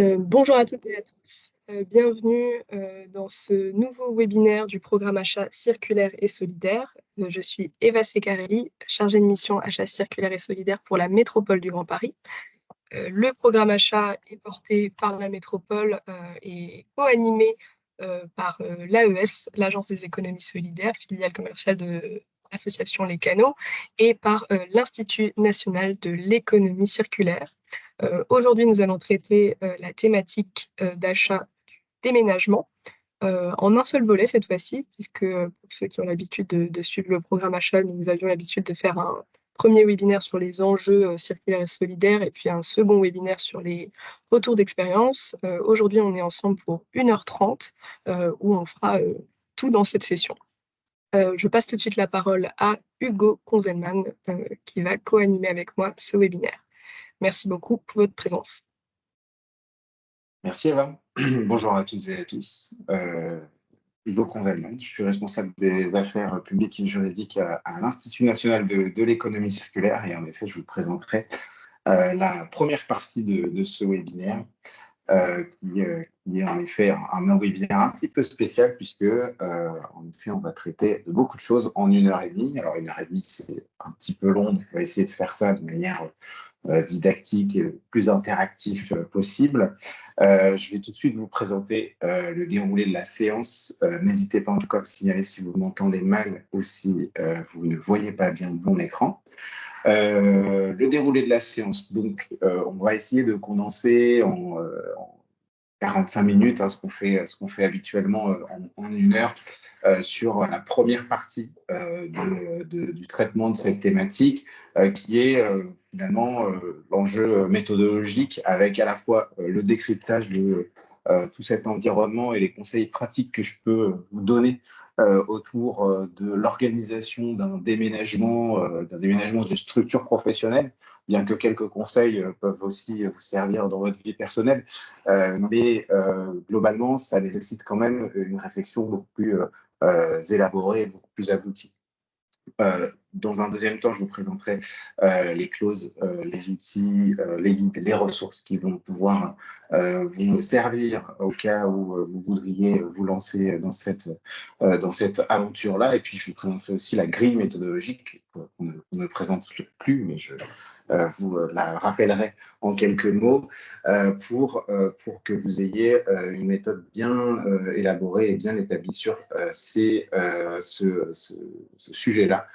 Bonjour à toutes et à tous. Bienvenue, dans ce nouveau webinaire du programme achat circulaire et solidaire. Je suis Eva Secarelli, chargée de mission achat circulaire et solidaire pour la métropole du Grand Paris. Le programme achat est porté par la métropole, et co-animé, par, l'AES, l'Agence des économies solidaires, filiale commerciale de l'association Les Canaux, et par, l'Institut national de l'économie circulaire. Aujourd'hui, nous allons traiter, la thématique, d'achat du déménagement, en un seul volet cette fois-ci, puisque, pour ceux qui ont l'habitude de suivre le programme achat, nous avions l'habitude de faire un premier webinaire sur les enjeux, circulaires et solidaires et puis un second webinaire sur les retours d'expérience. Aujourd'hui, on est ensemble pour 1h30, où on fera, tout dans cette session. Je passe tout de suite la parole à Hugo Konzelman, qui va co-animer avec moi ce webinaire. Merci beaucoup pour votre présence. Merci Eva. Bonjour à toutes et à tous. Hugo Conzelman, je suis responsable des affaires publiques et juridiques à l'Institut national de l'économie circulaire et en effet, je vous présenterai la première partie de ce webinaire qui est en effet un webinaire un petit peu spécial puisque en effet, on va traiter de beaucoup de choses en 1h30. Alors 1h30, c'est un petit peu long, donc on va essayer de faire ça de manière didactique, plus interactif possible. Je vais tout de suite vous présenter le déroulé de la séance. N'hésitez pas en tout cas à me signaler si vous m'entendez mal ou si vous ne voyez pas bien mon écran. Le déroulé de la séance, donc on va essayer de condenser en 45 minutes, hein, ce qu'on fait habituellement en 1 heure sur la première partie du traitement de cette thématique, qui est finalement l'enjeu méthodologique avec à la fois le décryptage de tout cet environnement et les conseils pratiques que je peux vous donner autour de l'organisation d'un déménagement d'une structure professionnelle, bien que quelques conseils peuvent aussi vous servir dans votre vie personnelle. Mais globalement, ça nécessite quand même une réflexion beaucoup plus élaborée, beaucoup plus aboutie. Dans un deuxième temps, je vous présenterai les clauses, les outils, les guides, les ressources qui vont pouvoir vous servir au cas où vous voudriez vous lancer dans cette aventure-là. Et puis, je vous présenterai aussi la grille méthodologique qu'on ne présente plus, mais je vous la rappellerai en quelques mots pour que vous ayez une méthode bien élaborée et bien établie sur ce sujet-là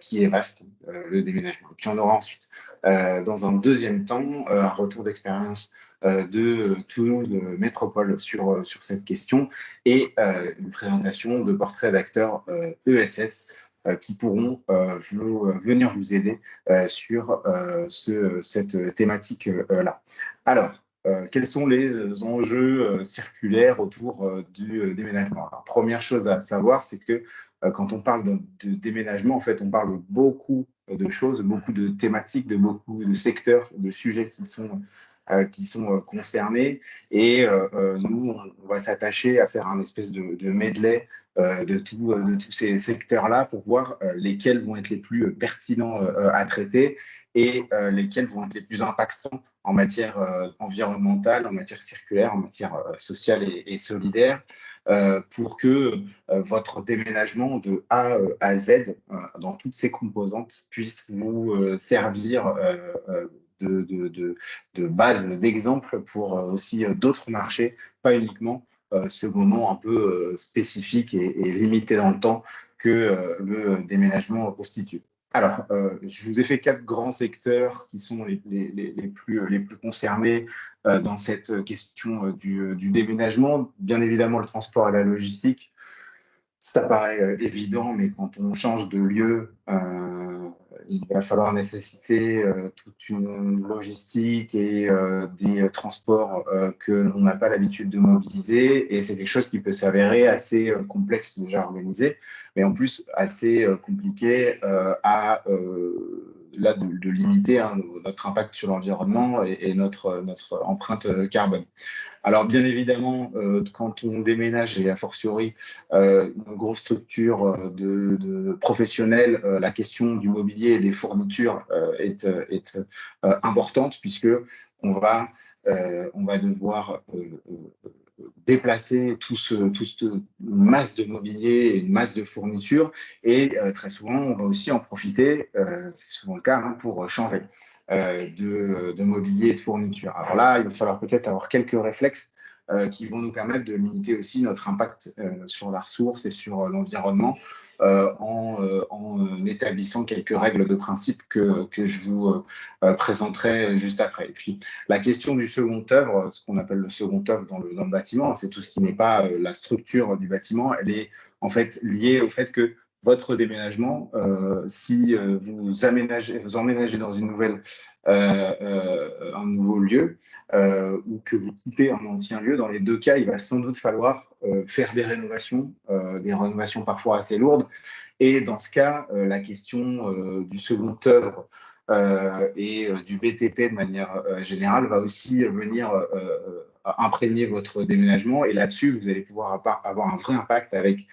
qui est vaste, le déménagement. Et puis on aura ensuite, dans un deuxième temps, un retour d'expérience de Toulouse Métropole sur cette question et une présentation de portraits d'acteurs ESS qui pourront venir vous aider sur cette thématique-là. Alors, quels sont les enjeux circulaires autour du déménagement? Alors, première chose à savoir, c'est que quand on parle de déménagement, en fait, on parle de beaucoup de choses, beaucoup de thématiques, de beaucoup de secteurs, de sujets qui sont concernés. Et nous, on va s'attacher à faire un espèce de medley de tous ces secteurs-là pour voir lesquels vont être les plus pertinents à traiter et lesquels vont être les plus impactants en matière environnementale, en matière circulaire, en matière sociale et solidaire, pour que votre déménagement de A à Z, dans toutes ses composantes, puisse vous servir de base, d'exemple pour aussi d'autres marchés, pas uniquement ce moment un peu spécifique et limité dans le temps que le déménagement constitue. Alors, je vous ai fait 4 grands secteurs qui sont les plus concernés dans cette question du déménagement. Bien évidemment, le transport et la logistique, ça paraît évident, mais quand on change de lieu, il va falloir nécessiter toute une logistique et des transports que l'on n'a pas l'habitude de mobiliser. Et c'est quelque chose qui peut s'avérer assez complexe déjà organisé, mais en plus assez compliqué de limiter notre impact sur l'environnement et notre empreinte carbone. Alors, bien évidemment, quand on déménage, et a fortiori une grosse structure de professionnels, la question du mobilier et des fournitures est importante puisque on va on va devoir déplacer toute masse de mobilier, une masse de fournitures, et très souvent, on va aussi en profiter, c'est souvent le cas, hein, pour changer de mobilier et de fourniture. Alors là, il va falloir peut-être avoir quelques réflexes qui vont nous permettre de limiter aussi notre impact sur la ressource et sur l'environnement en établissant quelques règles de principe que je vous présenterai juste après. Et puis, la question du second œuvre, ce qu'on appelle le second œuvre dans le bâtiment, c'est tout ce qui n'est pas la structure du bâtiment, elle est en fait liée au fait que votre déménagement, si vous emménagez dans un nouveau lieu ou que vous quittez un ancien lieu, dans les deux cas, il va sans doute falloir faire des rénovations parfois assez lourdes. Et dans ce cas, la question du second œuvre et du BTP de manière générale va aussi venir imprégner votre déménagement. Et là-dessus, vous allez pouvoir avoir un vrai impact avec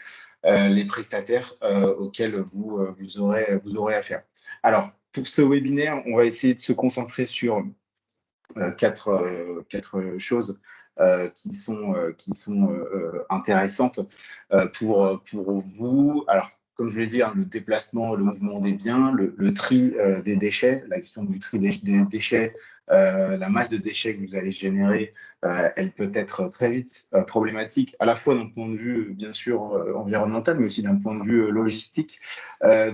les prestataires auxquels vous aurez affaire. Alors, pour ce webinaire, on va essayer de se concentrer sur quatre choses qui sont intéressantes pour vous. Alors, comme je l'ai dit, hein, le déplacement, le mouvement des biens, le tri des déchets, la question du tri des déchets, la masse de déchets que vous allez générer, elle peut être très vite problématique, à la fois d'un point de vue, bien sûr, environnemental, mais aussi d'un point de vue logistique.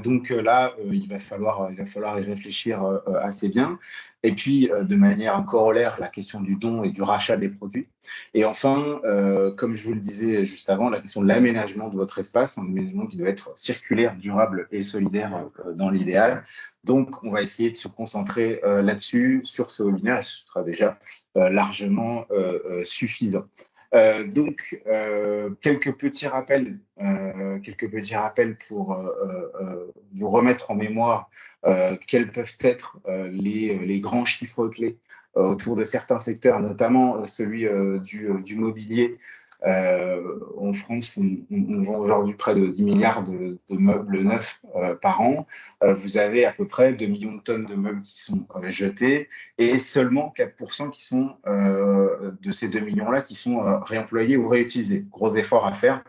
Donc là, il va falloir y réfléchir assez bien. Et puis, de manière corollaire, la question du don et du rachat des produits. Et enfin, comme je vous le disais juste avant, la question de l'aménagement de votre espace, un aménagement qui doit être circulaire, durable et solidaire dans l'idéal. Donc, on va essayer de se concentrer là-dessus, sur ce webinaire, et ce sera déjà largement suffisant. Donc, quelques petits rappels pour vous remettre en mémoire quels peuvent être les grands chiffres clés autour de certains secteurs, notamment celui du mobilier. En France, on vend aujourd'hui près de 10 milliards de meubles neufs par an. Vous avez à peu près 2 millions de tonnes de meubles qui sont jetés et seulement 4% qui sont, de ces 2 millions-là qui sont réemployés ou réutilisés. Gros effort à faire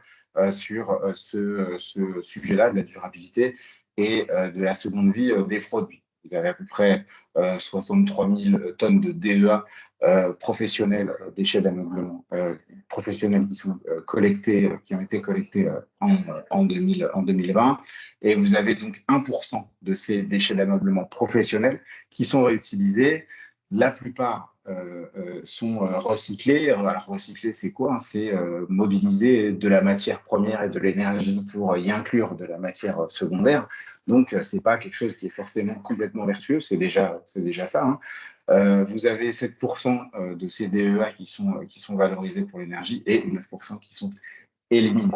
sur ce sujet-là de la durabilité et de la seconde vie des produits. Vous avez à peu près 63 000 tonnes de DEA professionnels, déchets d'ameublement professionnels qui sont qui ont été collectés en 2020. Et vous avez donc 1% de ces déchets d'ameublement professionnels qui sont réutilisés. La plupart sont recyclés. Alors, recycler, c'est quoi, hein? C'est mobiliser de la matière première et de l'énergie pour y inclure de la matière secondaire. Donc, ce n'est pas quelque chose qui est forcément complètement vertueux, c'est déjà ça, hein. Vous avez 7% de ces DEA qui sont valorisés pour l'énergie et 9% qui sont éliminés.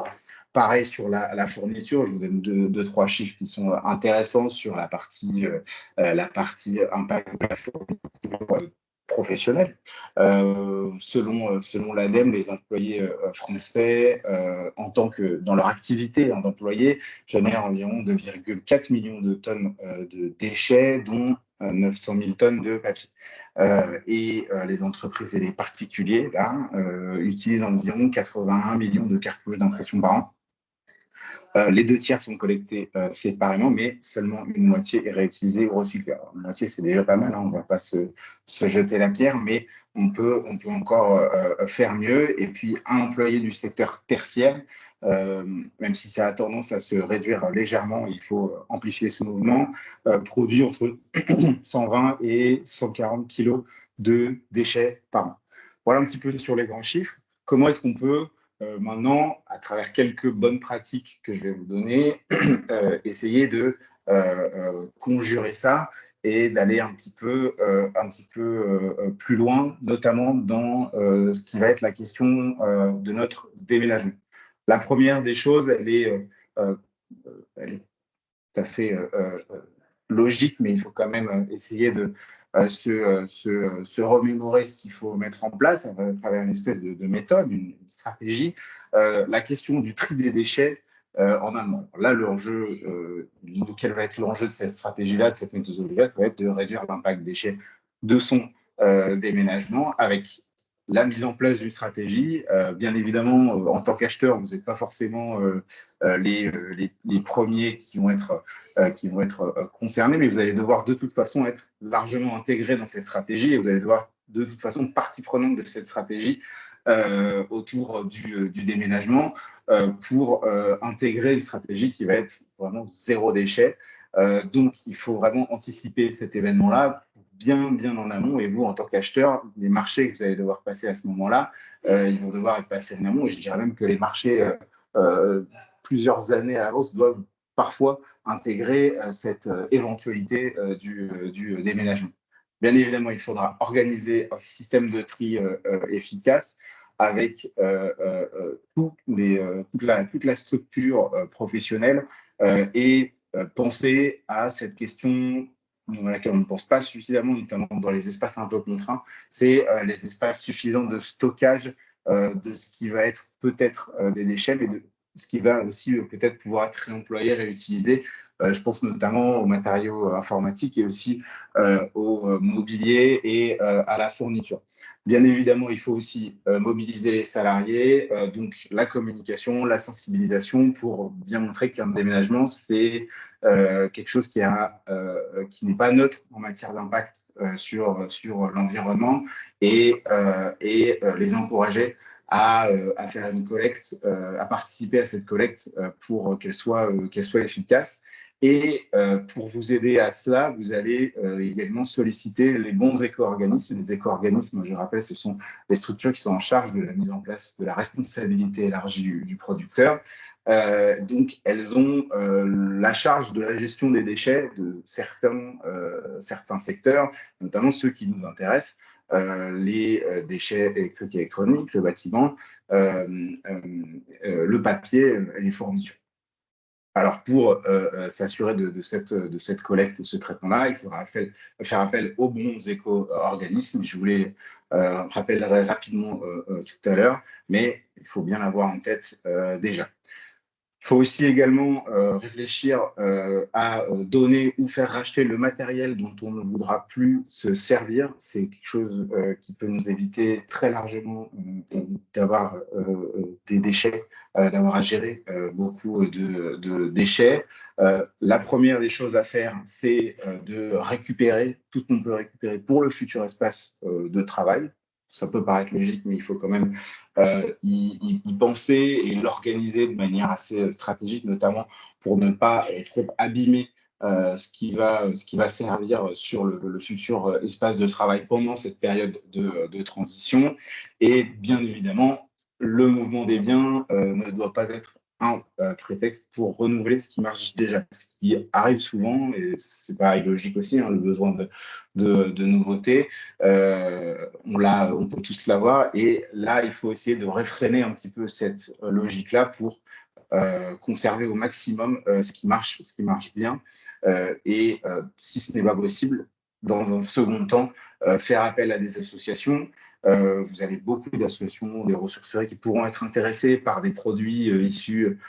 Pareil sur la fourniture, je vous donne deux, trois chiffres qui sont intéressants sur la partie impact de la fourniture professionnelle. Selon l'ADEME, les employés français, dans leur activité d'employés, génèrent environ 2,4 millions de tonnes de déchets, dont 900 000 tonnes de papier. Les entreprises et les particuliers, là, utilisent environ 81 millions de cartouches d'impression par an. Les 2 tiers sont collectés séparément, mais seulement une moitié est réutilisée ou recyclée. Alors, une moitié, c'est déjà pas mal, hein, on ne va pas se jeter la pierre, mais on peut encore faire mieux. Et puis, un employé du secteur tertiaire, même si ça a tendance à se réduire légèrement, il faut amplifier ce mouvement, produit entre 120 et 140 kilos de déchets par an. Voilà un petit peu sur les grands chiffres. Comment est-ce qu'on peut maintenant, à travers quelques bonnes pratiques que je vais vous donner, essayer de conjurer ça et d'aller un petit peu plus loin, notamment dans ce qui va être la question de notre déménagement. La première des choses, elle est tout à fait logique, mais il faut quand même essayer de se remémorer ce qu'il faut mettre en place à travers une espèce de méthode, une stratégie. La question du tri des déchets en amont. Là, quel va être l'enjeu de cette stratégie-là, de cette méthodologie-là, va être de réduire l'impact déchets de son déménagement avec la mise en place d'une stratégie. Bien évidemment, en tant qu'acheteur, vous n'êtes pas forcément les premiers qui vont être concernés, mais vous allez devoir de toute façon être largement intégré dans cette stratégie et vous allez devoir de toute façon partie prenante de cette stratégie autour du déménagement pour intégrer une stratégie qui va être vraiment zéro déchet. Donc, il faut vraiment anticiper cet événement-là bien en amont. Et vous, en tant qu'acheteur, les marchés que vous allez devoir passer à ce moment-là, ils vont devoir être passés en amont. Et je dirais même que les marchés, plusieurs années à l'avance, doivent parfois intégrer cette éventualité du déménagement. Bien évidemment, il faudra organiser un système de tri efficace avec toute la structure professionnelle et penser à cette question à laquelle on ne pense pas suffisamment, notamment dans les espaces un peu contraints, c'est les espaces suffisants de stockage de ce qui va être peut-être des déchets, mais de ce qui va aussi peut-être pouvoir être réemployé, réutilisé. Je pense notamment aux matériaux informatiques et aussi au mobilier et à la fourniture. Bien évidemment, il faut aussi mobiliser les salariés, donc la communication, la sensibilisation pour bien montrer qu'un déménagement, c'est quelque chose qui n'est pas neutre en matière d'impact sur l'environnement et les encourager à faire une collecte, à participer à cette collecte pour qu'elle soit efficace. Et pour vous aider à cela, vous allez également solliciter les bons éco-organismes. Les éco-organismes, je rappelle, ce sont les structures qui sont en charge de la mise en place de la responsabilité élargie du producteur. Donc, elles ont la charge de la gestion des déchets de certains secteurs, notamment ceux qui nous intéressent, les déchets électriques et électroniques, le bâtiment, le papier et les fournitures. Alors, pour s'assurer de cette collecte et ce traitement-là, il faudra faire appel aux bons éco-organismes. Je vous les rappellerai rapidement tout à l'heure, mais il faut bien l'avoir en tête déjà. Il faut aussi également réfléchir à donner ou faire racheter le matériel dont on ne voudra plus se servir. C'est quelque chose qui peut nous éviter très largement d'avoir des déchets, d'avoir à gérer beaucoup de déchets. La première des choses à faire, c'est de récupérer tout ce qu'on peut récupérer pour le futur espace de travail. Ça peut paraître logique, mais il faut quand même y penser et l'organiser de manière assez stratégique, notamment pour ne pas trop abîmer ce qui va servir sur le futur espace de travail pendant cette période de transition. Et bien évidemment, le mouvement des biens ne doit pas être un prétexte pour renouveler ce qui marche déjà, ce qui arrive souvent, et c'est pas illogique aussi, hein, le besoin de nouveautés. On peut tous l'avoir, et là, il faut essayer de réfréner un petit peu cette logique-là pour conserver au maximum ce qui marche bien, et si ce n'est pas possible, dans un second temps, faire appel à des associations. Vous avez beaucoup d'associations, des ressourceries qui pourront être intéressées par des produits issus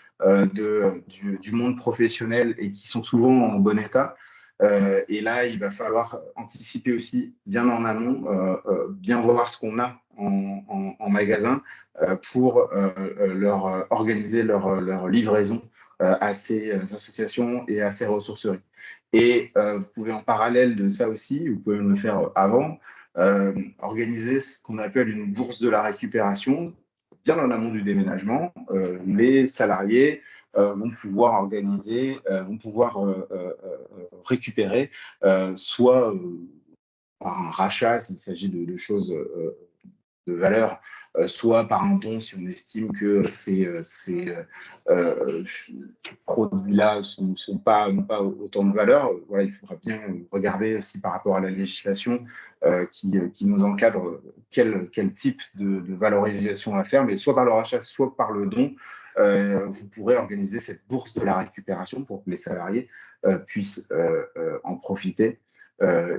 du monde professionnel et qui sont souvent en bon état. Et là, il va falloir anticiper aussi bien en amont, bien voir ce qu'on a en magasin pour leur organiser leur livraison à ces associations et à ces ressourceries. Et vous pouvez en parallèle de ça aussi, vous pouvez le faire avant, organiser ce qu'on appelle une bourse de la récupération, bien en amont du déménagement. Les salariés vont pouvoir organiser, vont pouvoir récupérer, soit par un rachat s'il s'agit de choses de valeur, soit par un don si on estime que ces produits-là n'ont pas autant de valeur. Voilà, il faudra bien regarder aussi par rapport à la législation qui nous encadre quel type de valorisation à faire, mais soit par le rachat, soit par le don. Vous pourrez organiser cette bourse de la récupération pour que les salariés puissent en profiter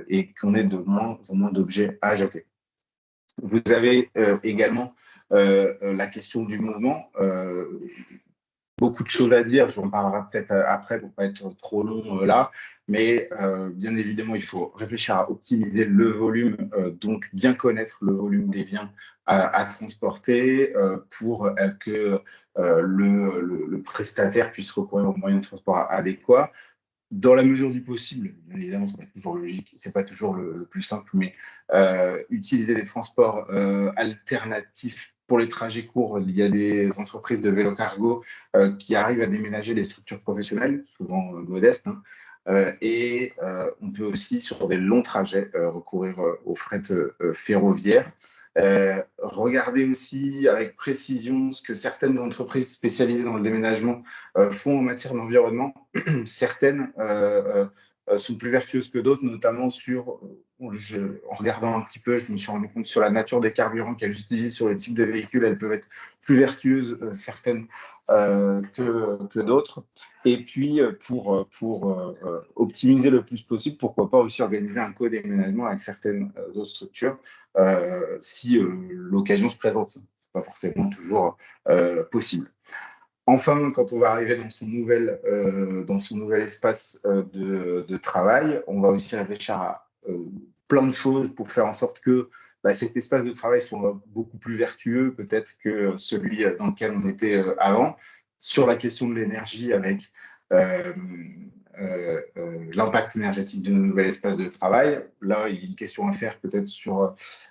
et qu'on ait de moins en moins d'objets à jeter. Vous avez également la question du mouvement. beaucoup de choses à dire, j'en parlerai peut-être après pour pas être trop long là, mais bien évidemment, il faut réfléchir à optimiser le volume, donc bien connaître le volume des biens à se transporter pour que le prestataire puisse recourir aux moyens de transport adéquats. Dans la mesure du possible, bien évidemment, c'est pas toujours logique, c'est pas toujours le plus simple, mais utiliser des transports alternatifs pour les trajets courts. Il y a des entreprises de vélo cargo qui arrivent à déménager des structures professionnelles, souvent modestes, hein. On peut aussi, sur des longs trajets, recourir au fret ferroviaire. Regardez aussi avec précision ce que certaines entreprises spécialisées dans le déménagement font en matière d'environnement. Certaines sont plus vertueuses que d'autres, notamment en regardant un petit peu, je me suis rendu compte sur la nature des carburants qu'elles utilisent, sur le type de véhicule, elles peuvent être plus vertueuses, certaines, que d'autres. Et puis, pour optimiser le plus possible, pourquoi pas aussi organiser un co-déménagement avec certaines autres structures, si l'occasion se présente. Ce n'est pas forcément toujours possible. Enfin, quand on va arriver dans son nouvel espace de travail, on va aussi réfléchir à plein de choses pour faire en sorte que cet espace de travail soit beaucoup plus vertueux peut-être que celui dans lequel on était avant. Sur la question de l'énergie avec euh, l'impact énergétique de nos nouvel espace de travail. Là, il y a une question à faire peut-être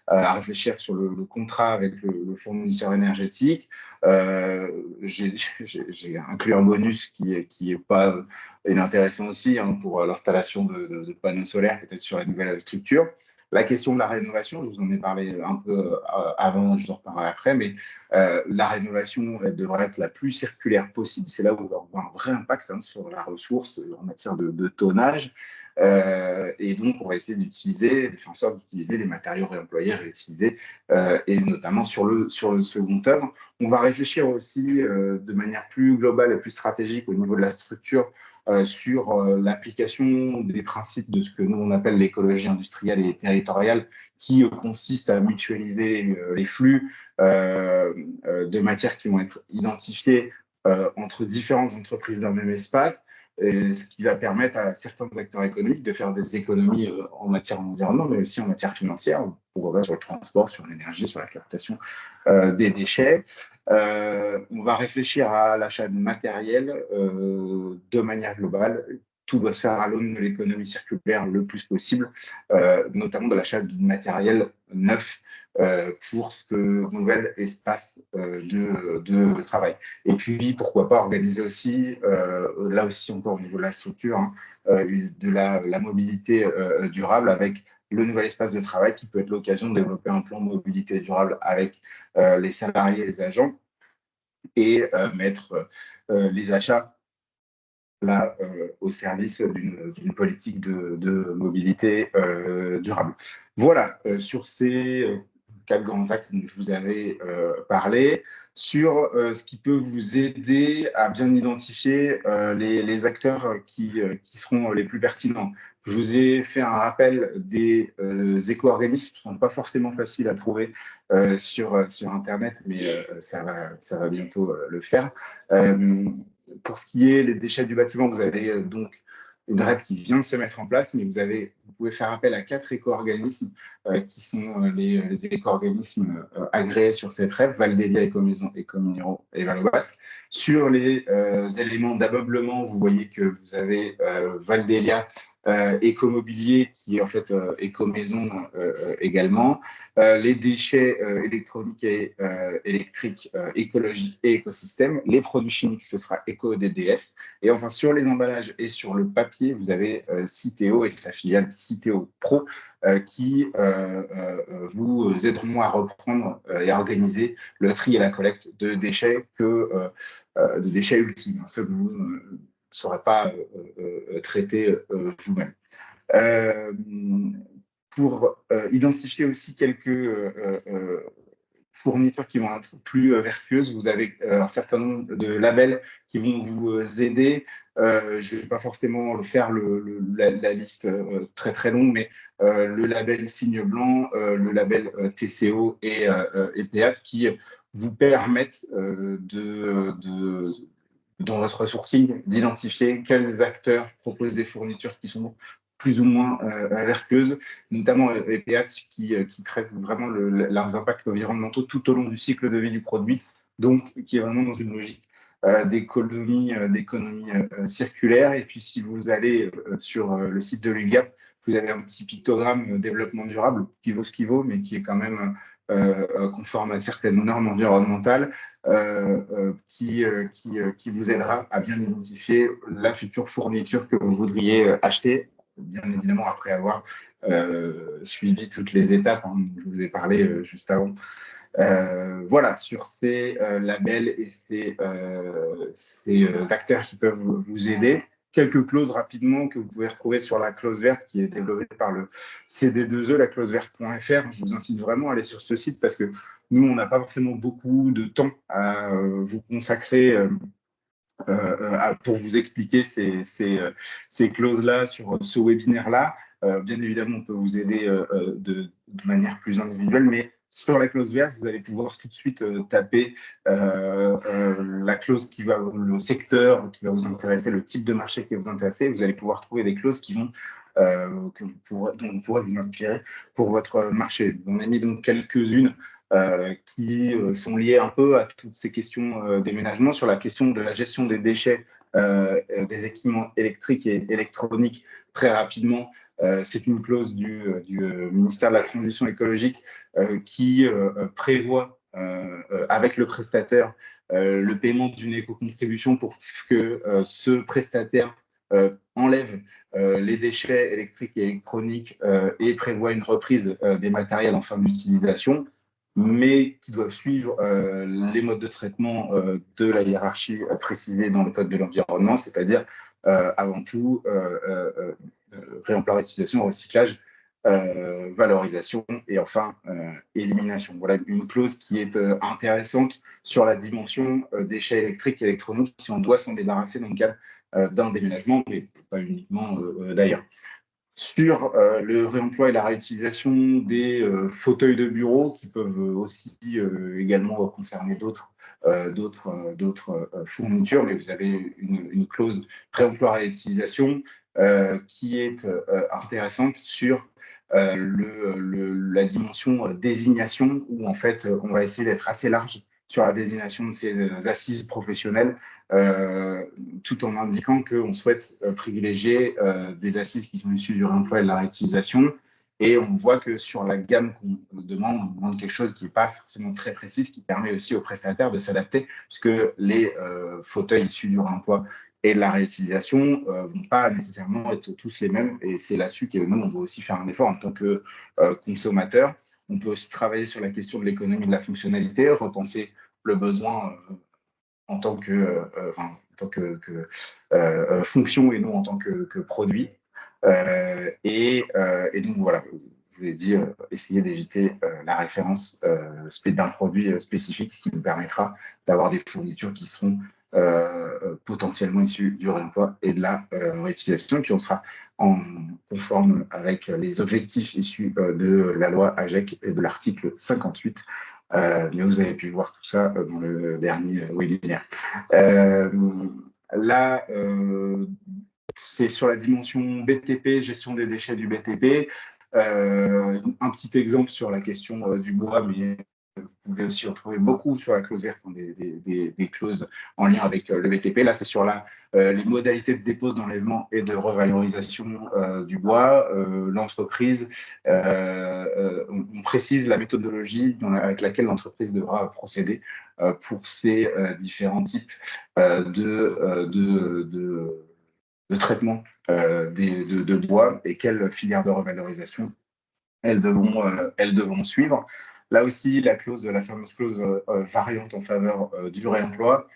à réfléchir sur le contrat avec le fournisseur énergétique. J'ai inclus un bonus qui est pas inintéressant aussi hein, pour l'installation de panneaux solaires peut-être sur la nouvelle structure. La question de la rénovation, je vous en ai parlé un peu avant, je vous en reparlerai après, mais la rénovation elle devrait être la plus circulaire possible. C'est là où on va avoir un vrai impact hein, sur la ressource en matière de tonnage. Et donc, on va essayer de faire en sorte d'utiliser les matériaux réemployés, réutilisés, et notamment sur le second œuvre. On va réfléchir aussi de manière plus globale et plus stratégique au niveau de la structure sur l'application des principes de ce que nous on appelle l'écologie industrielle et territoriale, qui consiste à mutualiser les flux de matières qui vont être identifiées entre différentes entreprises d'un même espace, ce qui va permettre à certains acteurs économiques de faire des économies en matière d'environnement, mais aussi en matière financière, sur le transport, sur l'énergie, sur la captation des déchets. On va réfléchir à l'achat de matériel de manière globale. Tout doit se faire à l'aune de l'économie circulaire le plus possible, notamment de l'achat de matériel neuf pour ce nouvel espace de travail. Et puis, pourquoi pas organiser aussi, là aussi encore au niveau de la structure, hein, de la mobilité durable avec le nouvel espace de travail qui peut être l'occasion de développer un plan de mobilité durable avec les salariés et les agents et mettre les achats là, au service d'une politique de mobilité durable. Voilà, sur ces quatre grands axes dont je vous avais parlé, sur ce qui peut vous aider à bien identifier les acteurs qui seront les plus pertinents. Je vous ai fait un rappel des éco-organismes qui ne sont pas forcément faciles à trouver sur Internet, mais ça va bientôt le faire. Pour ce qui est des déchets du bâtiment, vous avez donc une REP qui vient de se mettre en place, mais vous pouvez faire appel à 4 éco-organismes qui sont les éco-organismes agréés sur cette REP, Valdélia, Ecomaison, Ecominero et Valobat. Sur les éléments d'ameublement, vous voyez que vous avez Valdélia, Écomobilier, qui est en fait Écomaison également. Les déchets électroniques et électriques, écologie et écosystème. Les produits chimiques, ce sera EcoDDS. Et enfin, sur les emballages et sur le papier, vous avez Citeo et sa filiale Citeo Pro qui vous aideront à reprendre et à organiser le tri et la collecte de déchets de déchets ultimes, ceux que vous ne saurez pas traiter vous-même. Euh, pour identifier aussi quelques fournitures qui vont être plus vertueuses. Vous avez un certain nombre de labels qui vont vous aider. Je ne vais pas forcément faire la liste très très longue, mais le label Signe Blanc, le label TCO et PEAT qui vous permettent dans votre sourcing, d'identifier quels acteurs proposent des fournitures qui sont plus ou moins vertueuses, notamment EPA qui traitent vraiment leurs impacts environnementaux tout au long du cycle de vie du produit, donc qui est vraiment dans une logique d'économie circulaire. Et puis, si vous allez sur le site de l'UGAP, vous avez un petit pictogramme développement durable qui vaut ce qu'il vaut, mais qui est quand même conforme à certaines normes environnementales, qui vous aidera à bien identifier la future fourniture que vous voudriez acheter, bien évidemment après avoir suivi toutes les étapes, hein, dont je vous ai parlé juste avant. Voilà, sur ces labels et ces acteurs qui peuvent vous aider. Quelques clauses rapidement que vous pouvez retrouver sur la clause verte qui est développée par le CD2E, la clause verte.fr. Je vous incite vraiment à aller sur ce site parce que nous, on n'a pas forcément beaucoup de temps à vous consacrer pour vous expliquer ces clauses-là sur ce webinaire-là. Bien évidemment, on peut vous aider de manière plus individuelle, mais sur la clause verte, vous allez pouvoir tout de suite taper la clause qui va, le secteur qui va vous intéresser, le type de marché qui va vous intéresser. Vous allez pouvoir trouver des clauses qui vont, dont vous pourrez vous inspirer pour votre marché. On a mis donc quelques-unes qui sont liées un peu à toutes ces questions d'aménagement, sur la question de la gestion des déchets des équipements électriques et électroniques. Très rapidement, c'est une clause du ministère de la Transition écologique qui prévoit avec le prestataire le paiement d'une éco-contribution pour que ce prestataire enlève les déchets électriques et électroniques et prévoit une reprise des matériels en fin d'utilisation, mais qui doivent suivre les modes de traitement de la hiérarchie précisée dans le Code de l'environnement, c'est-à-dire avant tout réemploi, réutilisation, recyclage, valorisation et enfin élimination. Voilà une clause qui est intéressante sur la dimension déchets électriques et électroniques si on doit s'en débarrasser dans le cadre d'un déménagement, mais pas uniquement d'ailleurs. Sur le réemploi et la réutilisation des fauteuils de bureau qui peuvent aussi également concerner d'autres fournitures, mais vous avez une clause réemploi-réutilisation qui est intéressante sur la dimension désignation, où en fait on va essayer d'être assez large sur la désignation de ces assises professionnelles, tout en indiquant qu'on souhaite privilégier des assises qui sont issues du réemploi et de la réutilisation. Et on voit que sur la gamme qu'on demande, on demande quelque chose qui n'est pas forcément très précis, qui permet aussi aux prestataires de s'adapter, puisque les fauteuils issus du réemploi et de la réutilisation ne vont pas nécessairement être tous les mêmes. Et c'est là-dessus que nous, on doit aussi faire un effort en tant que consommateur. On peut aussi travailler sur la question de l'économie de la fonctionnalité, repenser le besoin en tant que fonction et non en tant que produit. Et donc voilà, je vous ai dit, essayer d'éviter la référence d'un produit spécifique, ce qui nous permettra d'avoir des fournitures qui seront potentiellement issues du réemploi et de la réutilisation. Et puis on sera en conforme avec les objectifs issus de la loi AGEC et de l'article 58. Mais vous avez pu voir tout ça dans le dernier webinaire. Là, c'est sur la dimension BTP, gestion des déchets du BTP. Un petit exemple sur la question du bois, mais vous pouvez aussi retrouver beaucoup sur la clause verte, des clauses en lien avec le BTP. Là, c'est sur les modalités de dépose, d'enlèvement et de revalorisation du bois. L'entreprise, on précise la méthodologie avec laquelle l'entreprise devra procéder pour ces différents types de traitement de bois et quelles filières de revalorisation elles devront suivre. Là aussi, la fameuse clause variante en faveur du réemploi.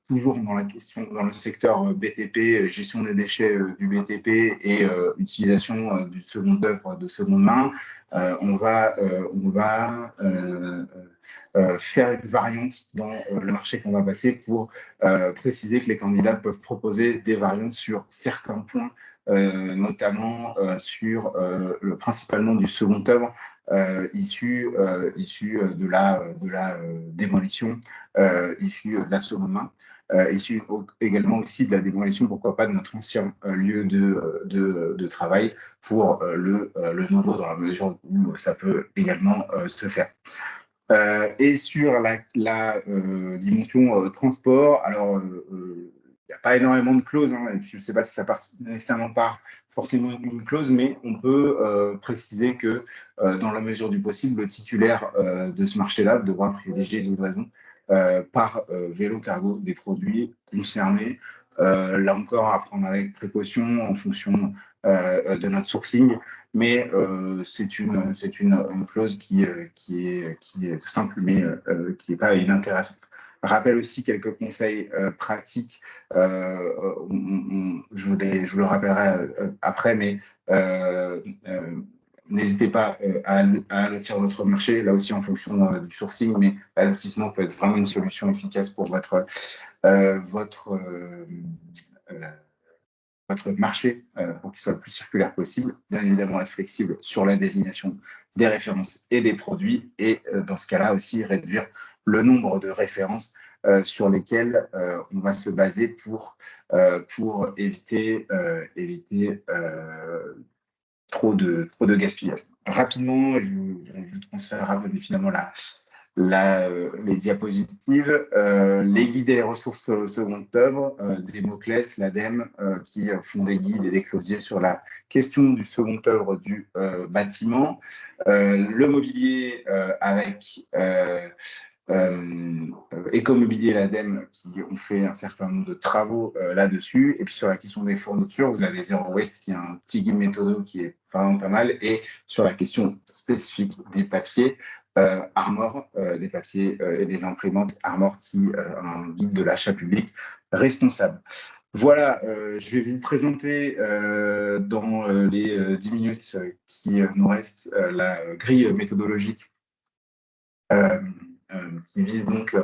Toujours dans le secteur BTP, gestion des déchets du BTP et utilisation du second œuvre de seconde main, on va faire une variante dans le marché qu'on va passer pour préciser que les candidats peuvent proposer des variantes sur certains points notamment sur principalement du second œuvre issu de la démolition, issu de la seconde main, issu également aussi de la démolition, pourquoi pas, de notre ancien lieu de travail pour le nouveau, dans la mesure où ça peut également se faire. Et sur la dimension transport, alors il n'y a pas énormément de clauses, hein, je ne sais pas si ça part nécessairement par forcément une clause, mais on peut préciser que dans la mesure du possible, le titulaire de ce marché-là devra privilégier une livraison par vélo cargo des produits concernés. Là encore, à prendre avec précaution en fonction de notre sourcing, mais c'est une clause qui est simple, mais qui n'est pas inintéressante. Rappelle aussi quelques conseils pratiques. Je vous le rappellerai après, mais n'hésitez pas à allotir votre marché, là aussi en fonction du sourcing, mais l'allotissement peut être vraiment une solution efficace pour votre marché pour qu'il soit le plus circulaire possible. Bien évidemment, être flexible sur la désignation des références et des produits, et dans ce cas-là aussi réduire le nombre de références sur lesquelles on va se baser pour éviter trop de gaspillage. Rapidement, je vous transfère finalement les diapositives, les guides et les ressources seconde œuvre, des mots-clés, l'ADEME, qui font des guides et des clausiers sur la question du second œuvre du bâtiment, le mobilier avec Écomobilier et l'ADEME qui ont fait un certain nombre de travaux là-dessus. Et puis sur la question des fournitures, vous avez Zero Waste qui est un petit guide méthodo qui est vraiment pas mal. Et sur la question spécifique des papiers, Armor, des papiers et des imprimantes Armor qui un guide de l'achat public responsable. Voilà, je vais vous présenter dans les 10 minutes qui nous restent la grille méthodologique qui vise donc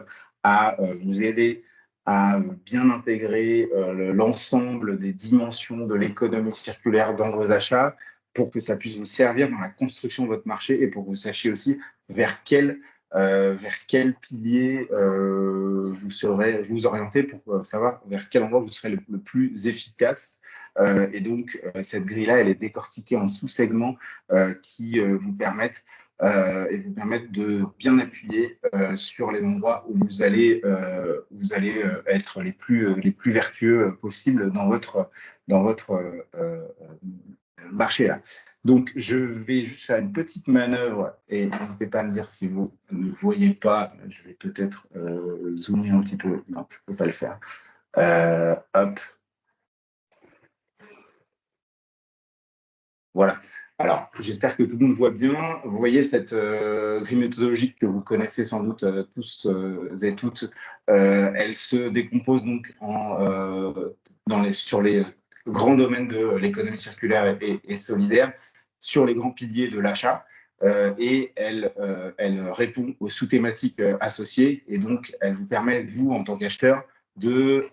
à vous aider à bien intégrer l'ensemble des dimensions de l'économie circulaire dans vos achats pour que ça puisse vous servir dans la construction de votre marché et pour que vous sachiez aussi vers quel pilier vous orienter pour savoir vers quel endroit vous serez le plus efficace. Et donc, cette grille-là, elle est décortiquée en sous-segments qui vous permettent de bien appuyer sur les endroits où vous allez être les plus vertueux possibles dans votre marché là. Donc, je vais juste faire une petite manœuvre et n'hésitez pas à me dire si vous ne voyez pas. Je vais peut-être zoomer un petit peu. Non, je ne peux pas le faire. Hop. Voilà. Alors, j'espère que tout le monde voit bien. Vous voyez cette grille méthodologique que vous connaissez sans doute tous et toutes. Elle se décompose donc sur les grands domaines de l'économie circulaire et solidaire, sur les grands piliers de l'achat. Et elle répond aux sous-thématiques associées. Et donc, elle vous permet, vous, en tant qu'acheteur, de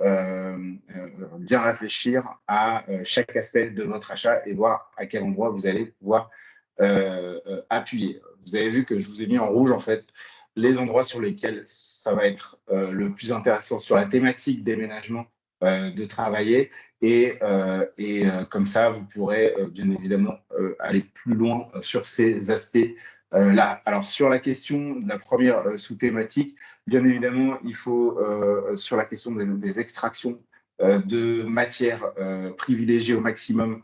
bien réfléchir à chaque aspect de votre achat et voir à quel endroit vous allez pouvoir appuyer. Vous avez vu que je vous ai mis en rouge, en fait, les endroits sur lesquels ça va être le plus intéressant sur la thématique déménagement de travailler. Et comme ça, vous pourrez bien évidemment aller plus loin sur ces aspects-là. Alors, sur la question de la première sous-thématique, bien évidemment, il faut, sur la question des extractions de matières, privilégier au maximum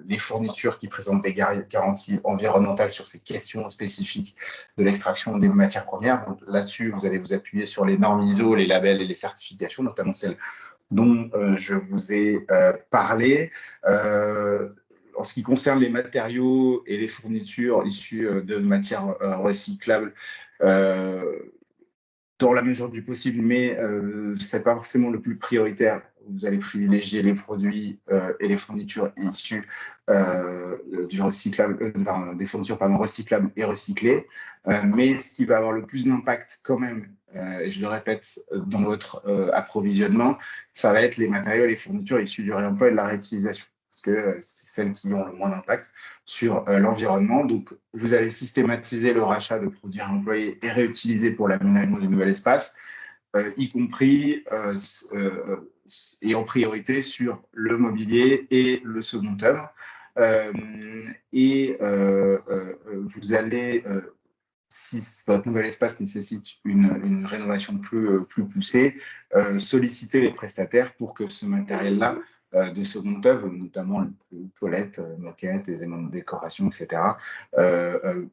les fournitures qui présentent des garanties environnementales sur ces questions spécifiques de l'extraction des matières premières. Donc là-dessus, vous allez vous appuyer sur les normes ISO, les labels et les certifications, notamment celles dont je vous ai parlé. En ce qui concerne les matériaux et les fournitures issues de matières recyclables, dans la mesure du possible, mais ce n'est pas forcément le plus prioritaire. vous allez privilégier les produits et les fournitures issues du recyclable, des fournitures recyclables et recyclées. Mais ce qui va avoir le plus d'impact quand même, et je le répète, dans votre approvisionnement, ça va être les matériaux et les fournitures issues du réemploi et de la réutilisation, parce que c'est celles qui ont le moins d'impact sur l'environnement. Donc, vous allez systématiser le rachat de produits réemployés et réutilisés pour l'aménagement du nouvel espace, y compris et en priorité sur le mobilier et le second œuvre. Vous allez, si votre nouvel espace nécessite une rénovation plus poussée, solliciter les prestataires pour que ce matériel-là de seconde œuvre, notamment les toilettes, moquettes, les éléments de décoration, etc.,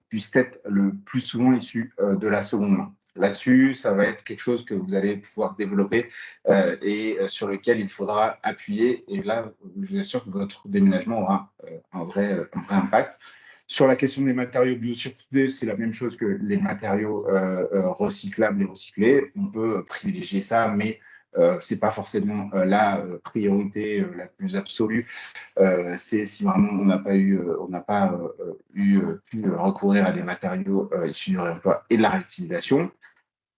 puissent être le plus souvent issus de la seconde main. Là-dessus, ça va être quelque chose que vous allez pouvoir développer et sur lequel il faudra appuyer. Et là, je vous assure que votre déménagement aura un vrai impact. Sur la question des matériaux biocirculés, c'est la même chose que les matériaux recyclables et recyclés. On peut privilégier ça, mais ce n'est pas forcément la priorité la plus absolue. C'est si vraiment on n'a pas pu recourir à des matériaux issus du réemploi et de la réutilisation.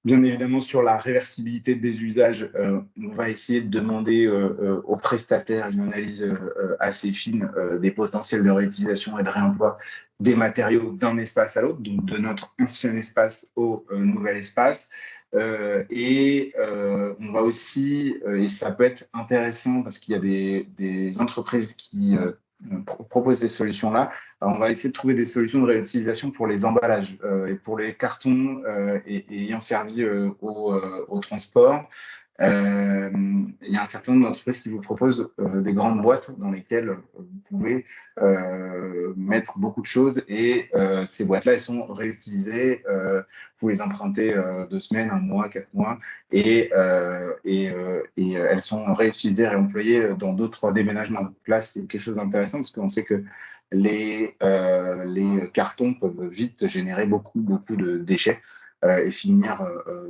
Bien évidemment, sur la réversibilité des usages, on va essayer de demander aux prestataires une analyse assez fine des potentiels de réutilisation et de réemploi des matériaux d'un espace à l'autre, donc de notre ancien espace au nouvel espace. On va aussi, et ça peut être intéressant parce qu'il y a des entreprises qui proposent ces solutions-là, on va essayer de trouver des solutions de réutilisation pour les emballages et pour les cartons et ayant servi au transport. Il y a un certain nombre d'entreprises qui vous proposent des grandes boîtes dans lesquelles vous pouvez mettre beaucoup de choses et ces boîtes-là, elles sont réutilisées. Vous les empruntez 2 semaines, 1 mois, 4 mois et elles sont réutilisées, réemployées dans d'autres déménagements. Donc là, c'est quelque chose d'intéressant parce qu'on sait que les cartons peuvent vite générer beaucoup de déchets et finir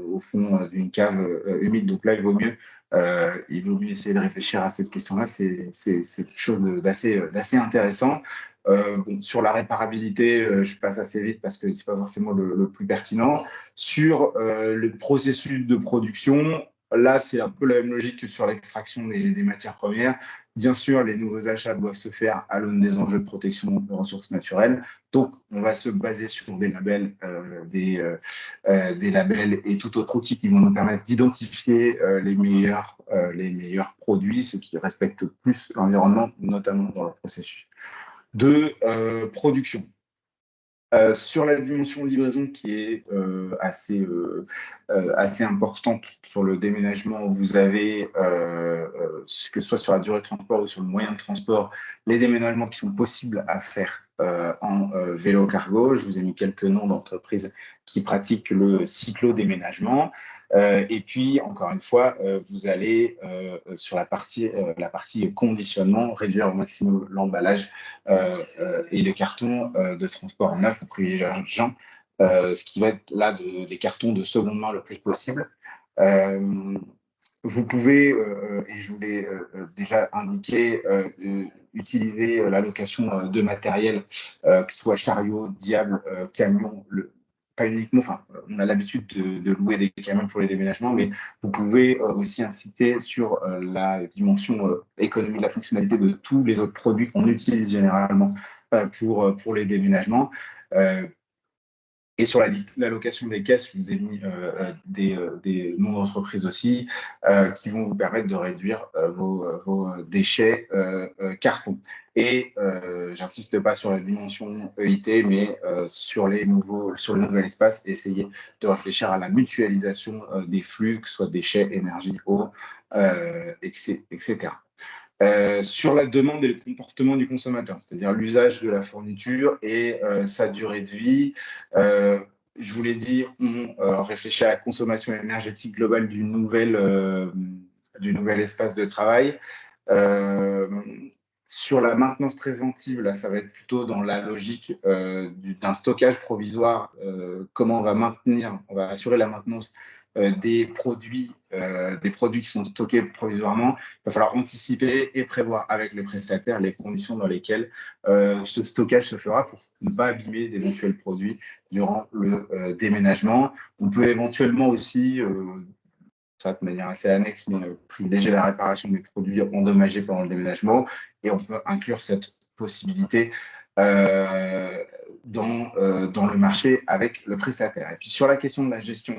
au fond d'une cave humide. Donc là, il vaut mieux essayer de réfléchir à cette question-là. C'est quelque chose d'assez intéressant. Bon, sur la réparabilité, je passe assez vite parce que c'est pas forcément le plus pertinent. Sur le processus de production, là, c'est un peu la même logique que sur l'extraction des matières premières. Bien sûr, les nouveaux achats doivent se faire à l'aune des enjeux de protection des ressources naturelles. Donc, on va se baser sur des labels, des labels et tout autre outil qui vont nous permettre d'identifier les meilleurs produits, ceux qui respectent plus l'environnement, notamment dans le processus de production. Sur la dimension livraison qui est assez importante sur le déménagement, vous avez, que ce soit sur la durée de transport ou sur le moyen de transport, les déménagements qui sont possibles à faire en vélo cargo. Je vous ai mis quelques noms d'entreprises qui pratiquent le cyclo-déménagement. Et puis, encore une fois, vous allez sur la partie conditionnement, réduire au maximum l'emballage et les cartons de transport neuf, privilégiant ce qui va être là des cartons de seconde main le plus possible. Vous pouvez, et je vous l'ai déjà indiqué, utiliser la location de matériel, que ce soit chariot, diable, camion, pas uniquement, enfin, on a l'habitude de louer des camions pour les déménagements, mais vous pouvez aussi inciter sur la dimension économie de la fonctionnalité de tous les autres produits qu'on utilise généralement pour les déménagements. Et sur la location des caisses, je vous ai mis des noms d'entreprises aussi qui vont vous permettre de réduire vos déchets carton. Et j'insiste pas sur la dimension EIT, mais sur le nouvel espace, essayez de réfléchir à la mutualisation des flux, que ce soit déchets, énergie, eau, etc. Sur la demande et le comportement du consommateur, c'est-à-dire l'usage de la fourniture et sa durée de vie. Je vous l'ai dit, on réfléchit à la consommation énergétique globale du nouvel espace de travail. Sur la maintenance préventive, là, ça va être plutôt dans la logique d'un stockage provisoire. Comment on va assurer la maintenance des produits qui sont stockés provisoirement, il va falloir anticiper et prévoir avec le prestataire les conditions dans lesquelles ce stockage se fera pour ne pas abîmer d'éventuels produits durant le déménagement. On peut éventuellement aussi, ça de manière assez annexe, mais privilégier la réparation des produits endommagés pendant le déménagement, et on peut inclure cette possibilité dans le marché avec le prestataire. Et puis sur la question de la gestion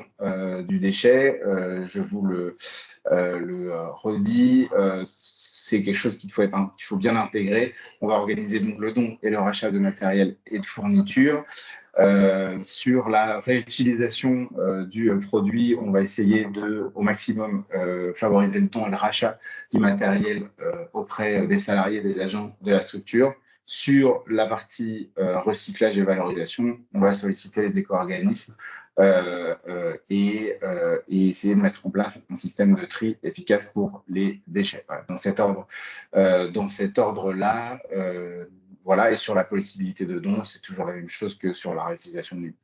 du déchet, je vous le redis, c'est quelque chose qu'il faut bien intégrer. On va organiser donc le don et le rachat de matériel et de fourniture. Sur la réutilisation du produit, on va essayer de, au maximum, favoriser le don et le rachat du matériel auprès des salariés et des agents de la structure. Sur la partie recyclage et valorisation, on va solliciter les éco-organismes et essayer de mettre en place un système de tri efficace pour les déchets. Voilà, dans cet ordre-là, voilà, et sur la possibilité de don, c'est toujours la même chose que sur la réutilisation du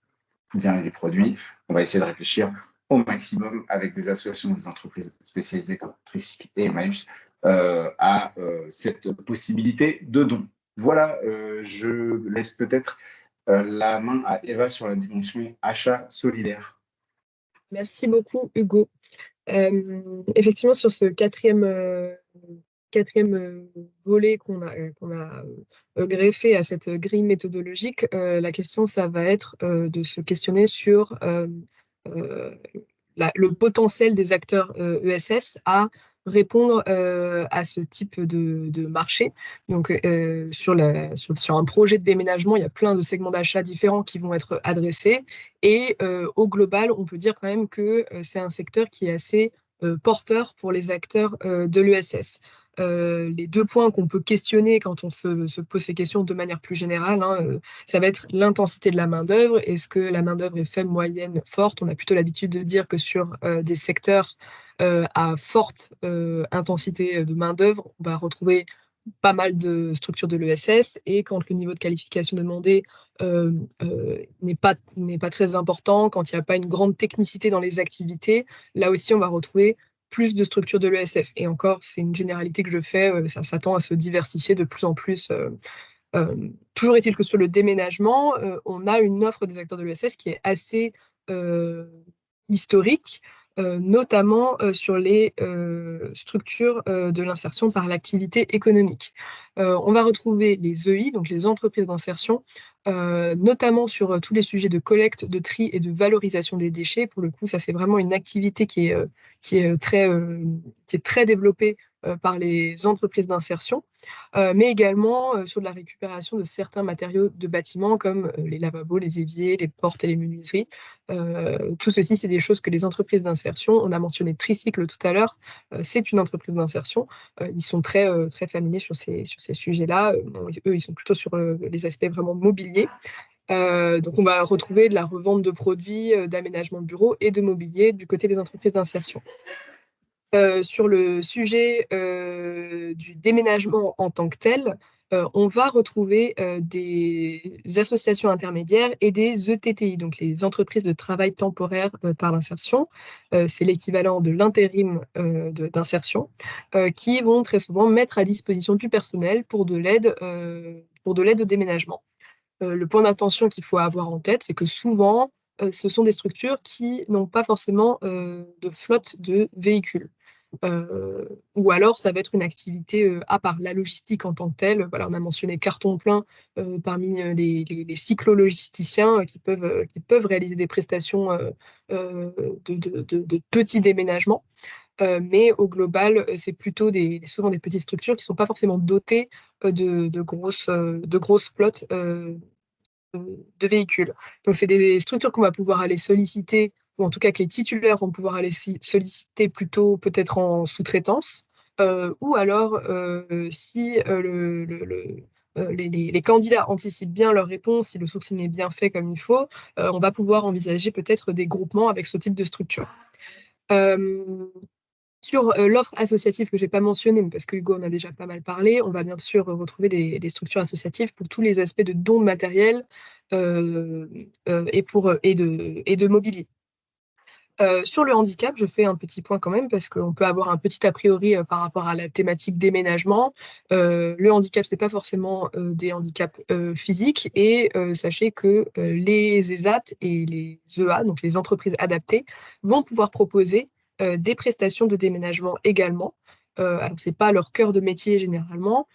bien et du produit. On va essayer de réfléchir au maximum avec des associations, des entreprises spécialisées comme Tricycle et Emmaüs à cette possibilité de don. Voilà, je laisse peut-être la main à Eva sur la dimension achat solidaire. Merci beaucoup, Hugo. Effectivement, sur ce quatrième volet qu'on a greffé à cette grille méthodologique, la question, ça va être de se questionner sur le potentiel des acteurs ESS à répondre à ce type de marché. Donc, sur un projet de déménagement, il y a plein de segments d'achat différents qui vont être adressés. Et au global, on peut dire quand même que c'est un secteur qui est assez porteur pour les acteurs de l'ESS. Les deux points qu'on peut questionner quand on se pose ces questions de manière plus générale, ça va être l'intensité de la main-d'œuvre. Est-ce que la main-d'œuvre est faible, moyenne, forte? On a plutôt l'habitude de dire que sur des secteurs à forte intensité de main-d'œuvre, on va retrouver pas mal de structures de l'ESS, et quand le niveau de qualification demandé n'est pas très important, quand il n'y a pas une grande technicité dans les activités, là aussi on va retrouver plus de structures de l'ESS. Et encore, c'est une généralité que je fais, ça s'attend à se diversifier de plus en plus. Toujours est-il que sur le déménagement, on a une offre des acteurs de l'ESS qui est assez historique, notamment sur les structures de l'insertion par l'activité économique. On va retrouver les EI, donc les entreprises d'insertion, notamment sur tous les sujets de collecte, de tri et de valorisation des déchets. Pour le coup, ça, c'est vraiment une activité qui est très développée par les entreprises d'insertion, mais également sur de la récupération de certains matériaux de bâtiments comme les lavabos, les éviers, les portes et les menuiseries. Tout ceci, c'est des choses que les entreprises d'insertion, on a mentionné Tricycle tout à l'heure, c'est une entreprise d'insertion. Ils sont très familiers sur ces sujets-là. Eux, ils sont plutôt sur les aspects vraiment mobiliers. Donc, on va retrouver de la revente de produits, d'aménagement de bureaux et de mobilier du côté des entreprises d'insertion. Sur le sujet du déménagement en tant que tel, on va retrouver des associations intermédiaires et des ETTI, donc les entreprises de travail temporaire par l'insertion. C'est l'équivalent de l'intérim d'insertion, qui vont très souvent mettre à disposition du personnel pour de l'aide au déménagement. Le point d'attention qu'il faut avoir en tête, c'est que souvent, ce sont des structures qui n'ont pas forcément de flotte de véhicules. Ou alors, ça va être une activité à part. La logistique en tant que telle, voilà, on a mentionné Carton Plein parmi les cyclologisticiens qui peuvent réaliser des prestations de petits déménagements. Mais au global, c'est plutôt souvent des petites structures qui ne sont pas forcément dotées de grosses flottes de véhicules. Donc, c'est des structures qu'on va pouvoir aller solliciter, ou en tout cas que les titulaires vont pouvoir aller solliciter plutôt peut-être en sous-traitance, ou alors si les candidats anticipent bien leurs réponses, si le sourcing est bien fait comme il faut, on va pouvoir envisager peut-être des groupements avec ce type de structure. Sur l'offre associative que je n'ai pas mentionnée, mais parce que Hugo en a déjà pas mal parlé, on va bien sûr retrouver des structures associatives pour tous les aspects de dons de matériel et de mobilier. Sur le handicap, je fais un petit point quand même parce qu'on peut avoir un petit a priori par rapport à la thématique déménagement. Le handicap, c'est pas forcément des handicaps physiques et sachez que les ESAT et les EA, donc les entreprises adaptées, vont pouvoir proposer des prestations de déménagement également. Alors c'est pas leur cœur de métier généralement,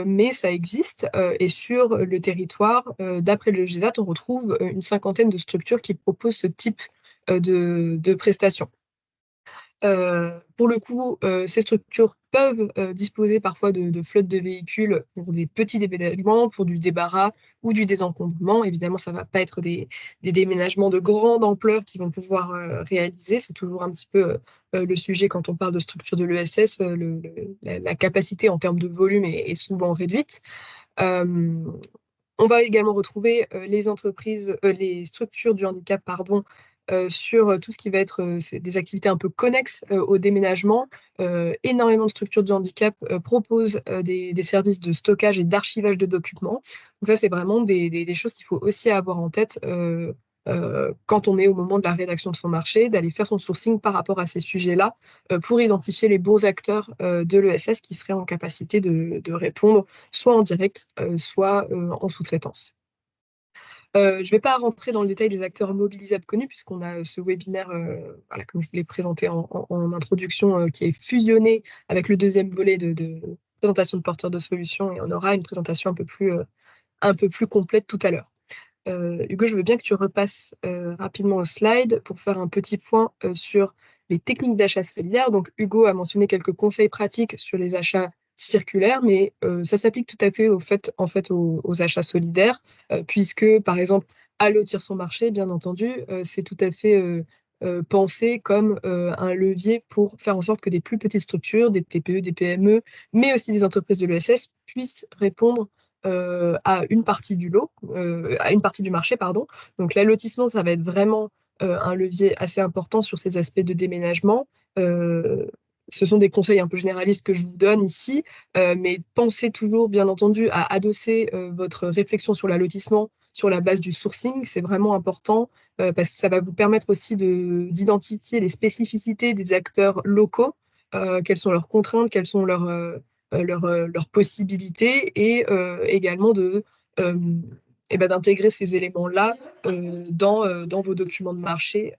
mais ça existe et sur le territoire, d'après le GESAT, on retrouve une cinquantaine de structures qui proposent ce type de prestations. Pour le coup, ces structures peuvent disposer parfois de flottes de véhicules pour des petits déménagements, pour du débarras ou du désencombrement. Évidemment, ça ne va pas être des déménagements de grande ampleur qu'ils vont pouvoir réaliser. C'est toujours un petit peu le sujet quand on parle de structure de l'ESS. La capacité en termes de volume est souvent réduite. On va également retrouver les structures du handicap, pardon, sur tout ce qui va être des activités un peu connexes au déménagement. Énormément de structures du handicap proposent des services de stockage et d'archivage de documents. Donc ça, c'est vraiment des choses qu'il faut aussi avoir en tête quand on est au moment de la rédaction de son marché, d'aller faire son sourcing par rapport à ces sujets-là pour identifier les bons acteurs de l'ESS qui seraient en capacité de répondre soit en direct, soit en sous-traitance. Je ne vais pas rentrer dans le détail des acteurs mobilisables connus, puisqu'on a ce webinaire, voilà, comme je vous l'ai présenté en introduction, qui est fusionné avec le deuxième volet de présentation de porteurs de solutions, et on aura une présentation un peu plus complète tout à l'heure. Hugo, je veux bien que tu repasses rapidement au slide pour faire un petit point sur les techniques d'achat solidaire. Donc, Hugo a mentionné quelques conseils pratiques sur les achats circulaires, mais ça s'applique tout à fait, aux achats solidaires, puisque, par exemple, allotir son marché, bien entendu, c'est tout à fait pensé comme un levier pour faire en sorte que des plus petites structures, des TPE, des PME, mais aussi des entreprises de l'ESS puissent répondre à une partie du lot, à une partie du marché, pardon. Donc l'allotissement, ça va être vraiment un levier assez important sur ces aspects de déménagement. Ce sont des conseils un peu généralistes que je vous donne ici, mais pensez toujours, bien entendu, à adosser votre réflexion sur l'allotissement sur la base du sourcing. C'est vraiment important parce que ça va vous permettre aussi d'identifier les spécificités des acteurs locaux, quelles sont leurs contraintes, quelles sont leurs possibilités et également d'intégrer ces éléments-là dans vos documents de marché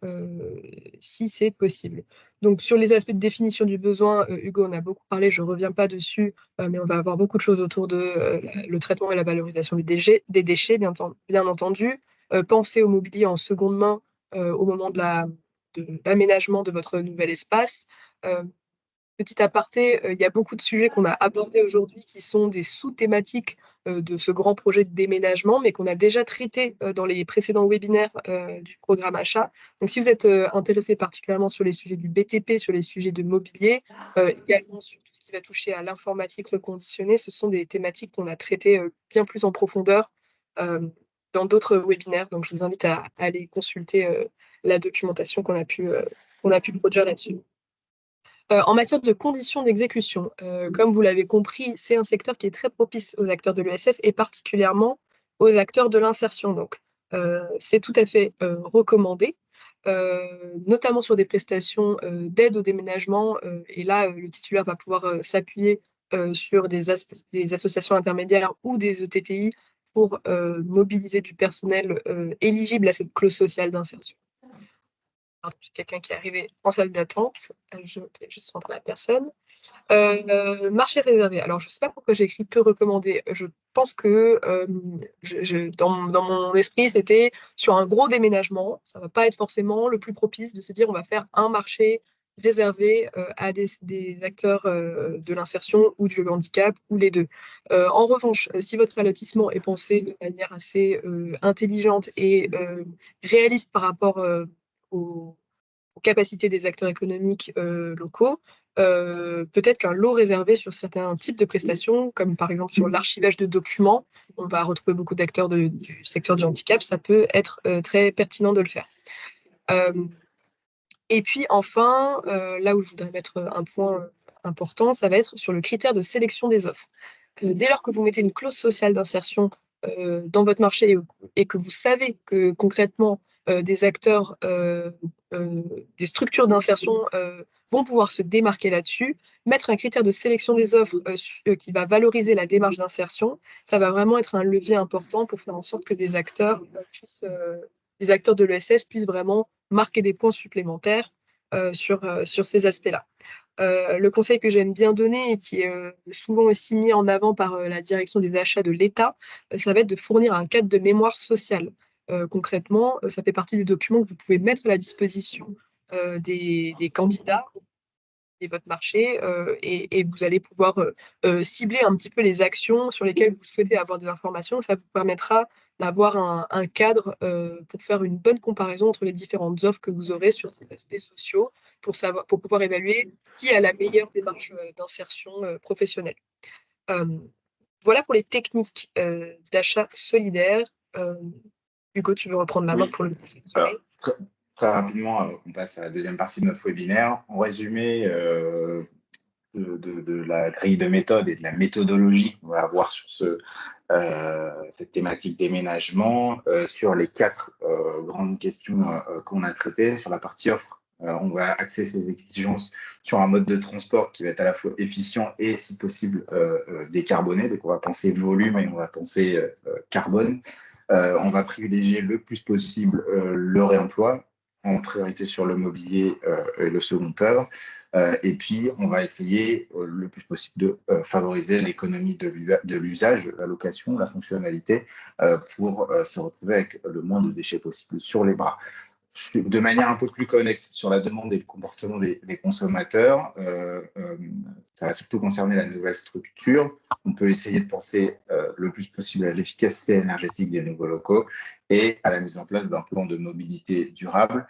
si c'est possible. Donc, sur les aspects de définition du besoin, Hugo en a beaucoup parlé, je ne reviens pas dessus, mais on va avoir beaucoup de choses autour de le traitement et la valorisation des déchets, bien entendu. Pensez au mobilier en seconde main au moment de l'aménagement de votre nouvel espace. Petit aparté, il y a beaucoup de sujets qu'on a abordés aujourd'hui qui sont des sous-thématiques de ce grand projet de déménagement, mais qu'on a déjà traités dans les précédents webinaires du programme achat. Donc, si vous êtes intéressé particulièrement sur les sujets du BTP, sur les sujets de mobilier, également sur tout ce qui va toucher à l'informatique reconditionnée, ce sont des thématiques qu'on a traitées bien plus en profondeur dans d'autres webinaires. Donc, je vous invite à aller consulter la documentation qu'on a pu produire là-dessus. En matière de conditions d'exécution, comme vous l'avez compris, c'est un secteur qui est très propice aux acteurs de l'ESS et particulièrement aux acteurs de l'insertion. Donc, c'est tout à fait recommandé, notamment sur des prestations d'aide au déménagement. Et là, le titulaire va pouvoir s'appuyer sur des associations intermédiaires ou des ETTI pour mobiliser du personnel éligible à cette clause sociale d'insertion. J'ai quelqu'un qui est arrivé en salle d'attente. Je vais juste rentrer la personne. Marché réservé. Alors, je ne sais pas pourquoi j'ai écrit peu recommandé. Je pense que dans mon esprit, c'était sur un gros déménagement. Ça ne va pas être forcément le plus propice de se dire on va faire un marché réservé à des acteurs de l'insertion ou du handicap ou les deux. En revanche, si votre allotissement est pensé de manière assez intelligente et réaliste par rapport aux capacités des acteurs économiques locaux, peut-être qu'un lot réservé sur certains types de prestations, comme par exemple sur l'archivage de documents, on va retrouver beaucoup d'acteurs du secteur du handicap, ça peut être très pertinent de le faire. Et puis enfin, là où je voudrais mettre un point important, ça va être sur le critère de sélection des offres. Dès lors que vous mettez une clause sociale d'insertion dans votre marché et que vous savez que concrètement, des acteurs, des structures d'insertion vont pouvoir se démarquer là-dessus, mettre un critère de sélection des offres qui va valoriser la démarche d'insertion. Ça va vraiment être un levier important pour faire en sorte que des acteurs les acteurs de l'ESS puissent vraiment marquer des points supplémentaires sur ces aspects-là. Le conseil que j'aime bien donner et qui est souvent aussi mis en avant par la direction des achats de l'État, ça va être de fournir un cadre de mémoire sociale. Concrètement, ça fait partie des documents que vous pouvez mettre à la disposition des candidats et votre marché et vous allez pouvoir cibler un petit peu les actions sur lesquelles vous souhaitez avoir des informations. Ça vous permettra d'avoir un cadre pour faire une bonne comparaison entre les différentes offres que vous aurez sur ces aspects sociaux pour pouvoir évaluer qui a la meilleure démarche d'insertion professionnelle. Voilà pour les techniques d'achat solidaire. Hugo, tu veux reprendre la main pour le Alors, très rapidement, on passe à la deuxième partie de notre webinaire. En résumé, de la grille de méthode et de la méthodologie qu'on va avoir sur cette thématique déménagement, sur les 4 grandes questions qu'on a traitées. Sur la partie offre, on va axer ces exigences sur un mode de transport qui va être à la fois efficient et, si possible, décarboné. Donc, on va penser volume et on va penser carbone. On va privilégier le plus possible le réemploi, en priorité sur le mobilier et le second œuvre. Et puis, on va essayer le plus possible de favoriser l'économie de l'usage, la location, la fonctionnalité, pour se retrouver avec le moins de déchets possible sur les bras. De manière un peu plus connexe sur la demande et le comportement des consommateurs, ça va surtout concerner la nouvelle structure. On peut essayer de penser le plus possible à l'efficacité énergétique des nouveaux locaux et à la mise en place d'un plan de mobilité durable.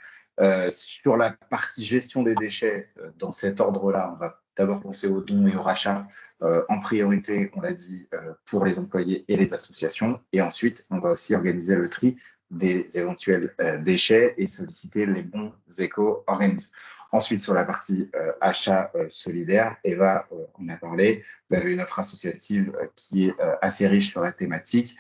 Sur la partie gestion des déchets, dans cet ordre-là, on va d'abord penser aux dons et aux rachats, en priorité, on l'a dit, pour les employés et les associations. Et ensuite, on va aussi organiser le tri des éventuels déchets et solliciter les bons éco-organismes. Ensuite, sur la partie achat solidaire, Eva en a parlé, vous avez une offre associative qui est assez riche sur la thématique,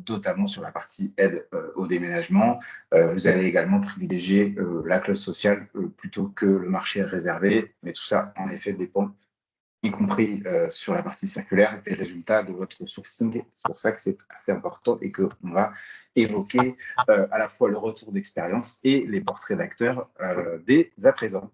notamment sur la partie aide au déménagement. Vous allez également privilégier la clause sociale plutôt que le marché réservé, mais tout ça, en effet, dépend, y compris sur la partie circulaire, des résultats de votre sourcing. C'est pour ça que c'est assez important et qu'on va évoquer à la fois le retour d'expérience et les portraits d'acteurs dès à présent.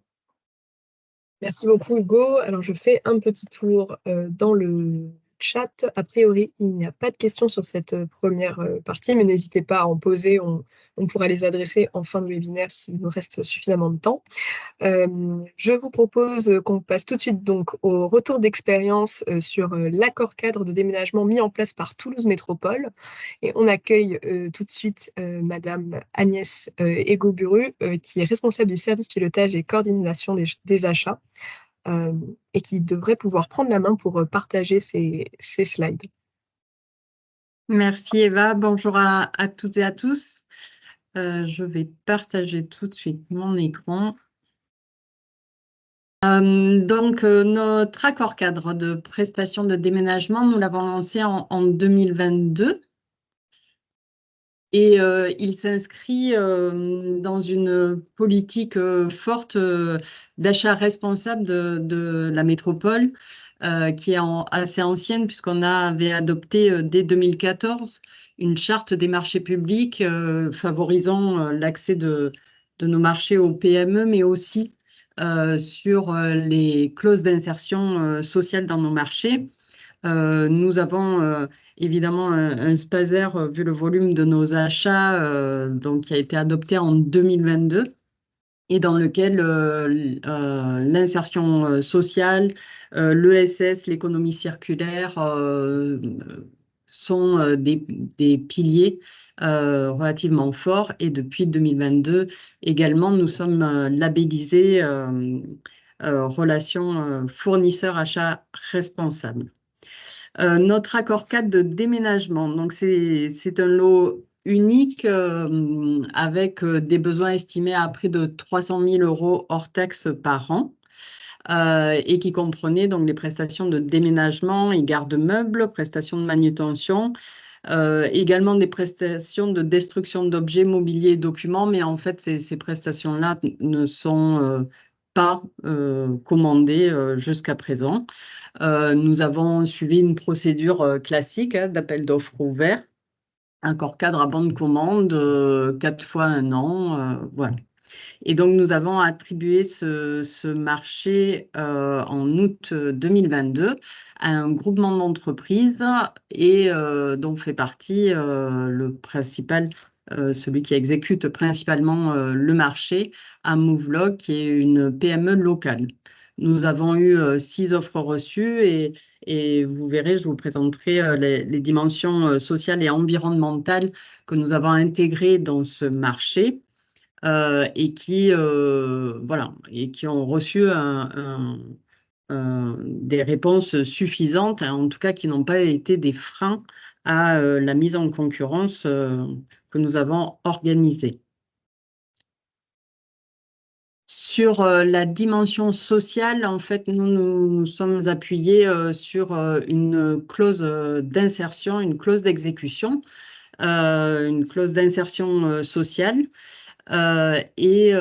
Merci beaucoup, Hugo. Alors, je fais un petit tour dans le chat. A priori, il n'y a pas de questions sur cette première partie, mais n'hésitez pas à en poser. On pourra les adresser en fin de webinaire s'il nous reste suffisamment de temps. Je vous propose qu'on passe tout de suite donc au retour d'expérience sur l'accord cadre de déménagement mis en place par Toulouse Métropole. Et on accueille tout de suite Madame Agnès Ego-Buru, qui est responsable du service pilotage et coordination des achats, et qui devrait pouvoir prendre la main pour partager ces slides. Merci Eva, bonjour à toutes et à tous. Je vais partager tout de suite mon écran. Donc, notre accord cadre de prestation de déménagement, nous l'avons lancé en 2022. Et il s'inscrit dans une politique forte d'achat responsable de la métropole, qui est assez ancienne, puisqu'on avait adopté dès 2014 une charte des marchés publics favorisant l'accès de nos marchés aux PME, mais aussi sur les clauses d'insertion sociale dans nos marchés. Nous avons évidemment un SPASER, vu le volume de nos achats, donc, qui a été adopté en 2022 et dans lequel l'insertion sociale, l'ESS, l'économie circulaire sont des piliers relativement forts. Et depuis 2022 également, nous sommes labellisés relations fournisseurs-achats responsables. Notre accord cadre de déménagement, donc c'est un lot unique avec des besoins estimés à près de 300 000 € hors taxes par an, et qui comprenait donc les prestations de déménagement et garde-meubles, prestations de manutention, Également des prestations de destruction d'objets mobiliers et documents, mais en fait, ces prestations-là ne sont pas commandées jusqu'à présent. Nous avons suivi une procédure classique d'appel d'offres ouvert, accord cadre à bon de commande, 4 fois 1 an, voilà. Et donc, nous avons attribué ce marché en août 2022 à un groupement d'entreprises et dont fait partie le principal, celui qui exécute principalement le marché, à Mouvlog, qui est une PME locale. Nous avons eu 6 offres reçues et vous verrez, je vous présenterai les dimensions sociales et environnementales que nous avons intégrées dans ce marché. Et qui voilà, et qui ont reçu des réponses suffisantes, hein, en tout cas qui n'ont pas été des freins à la mise en concurrence que nous avons organisée. Sur la dimension sociale, en fait, nous sommes appuyés sur une clause d'insertion, une clause d'exécution, une clause d'insertion sociale. Et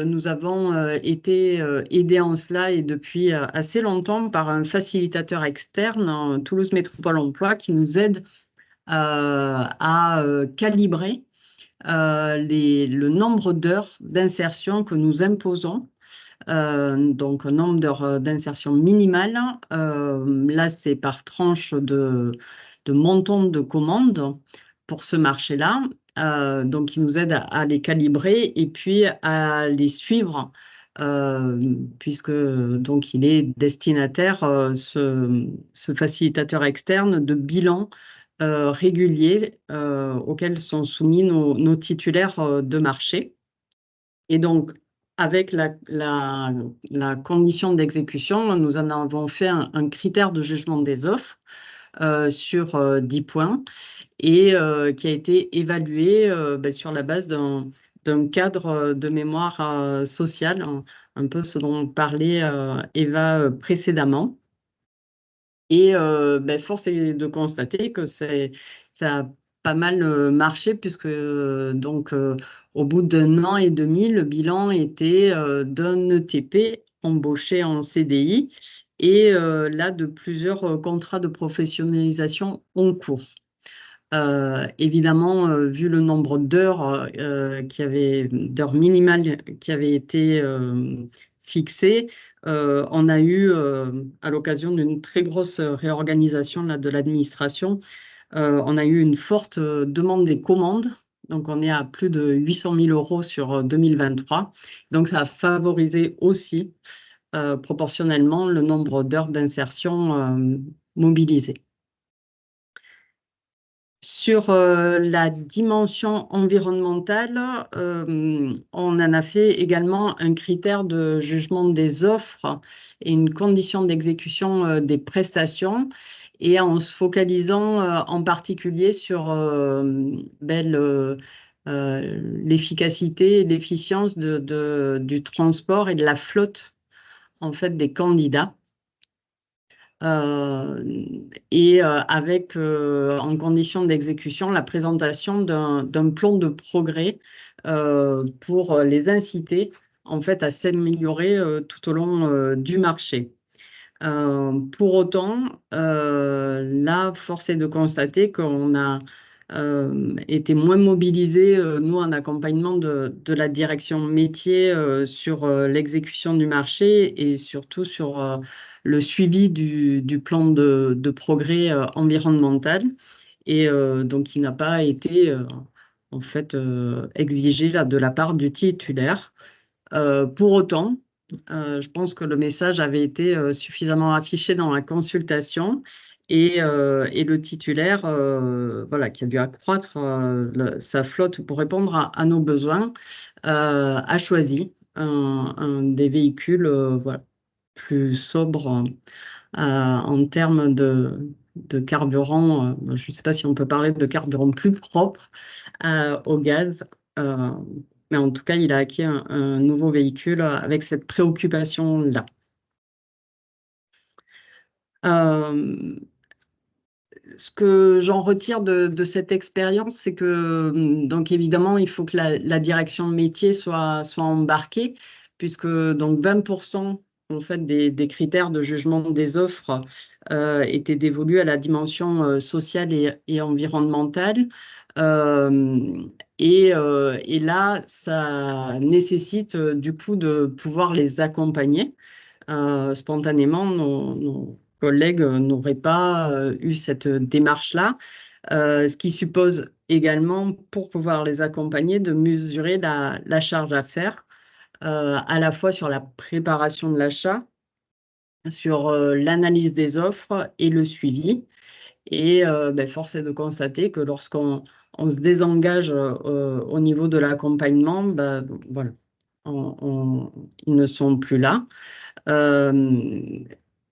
nous avons été aidés en cela et depuis assez longtemps par un facilitateur externe, Toulouse Métropole Emploi, qui nous aide à calibrer le nombre d'heures d'insertion que nous imposons. Donc, un nombre d'heures d'insertion minimale. Là, c'est par tranche de montant de commande pour ce marché-là. Donc, il nous aide à les calibrer et puis à les suivre, puisque donc, il est destinataire, ce facilitateur externe, de bilans réguliers auxquels sont soumis nos titulaires de marché. Et donc, avec la condition d'exécution, nous en avons fait un critère de jugement des offres sur 10 points et qui a été évalué sur la base d'un cadre de mémoire sociale, un peu ce dont parlait Eva précédemment. Et force est de constater que ça a pas mal marché puisque donc au bout d'1 an et demi, le bilan était d'un ETP embauché en CDI et là de plusieurs contrats de professionnalisation en cours. Évidemment, vu le nombre d'heures d'heures minimales qui avaient été fixées, on a eu, à l'occasion d'une très grosse réorganisation là, de l'administration, on a eu une forte demande des commandes. Donc, on est à plus de 800 000 € sur 2023. Donc, ça a favorisé aussi proportionnellement le nombre d'heures d'insertion mobilisées. Sur la dimension environnementale, on en a fait également un critère de jugement des offres et une condition d'exécution des prestations, et en se focalisant en particulier sur l'efficacité et l'efficience du transport et de la flotte en fait, des candidats. Et avec en condition d'exécution la présentation d'un plan de progrès pour les inciter en fait à s'améliorer tout au long du marché. Pour autant, là, force est de constater qu'on a été moins mobilisés, nous, en accompagnement de la direction métier sur l'exécution du marché et surtout sur le suivi du plan de progrès environnemental. Et donc, il n'a pas été en fait exigé là, de la part du titulaire. Pour autant, je pense que le message avait été suffisamment affiché dans la consultation et le titulaire, voilà, qui a dû accroître sa flotte pour répondre à nos besoins, a choisi un des véhicules voilà, plus sobres en termes de carburant. Je ne sais pas si on peut parler de carburant plus propre au gaz. Mais en tout cas, il a acquis un nouveau véhicule avec cette préoccupation-là. ce que j'en retire de cette expérience, c'est que, donc évidemment, il faut que la direction de métier soit embarquée, puisque donc 20% en fait, des critères de jugement des offres étaient dévolus à la dimension sociale et environnementale. Euh, et là, ça nécessite du coup de pouvoir les accompagner. Spontanément, nos collègues n'auraient pas eu cette démarche-là, ce qui suppose également, pour pouvoir les accompagner, de mesurer la charge à faire, à la fois sur la préparation de l'achat, sur l'analyse des offres et le suivi. Et force est de constater que lorsqu'on se désengage au niveau de l'accompagnement, voilà, ils ne sont plus là. Euh,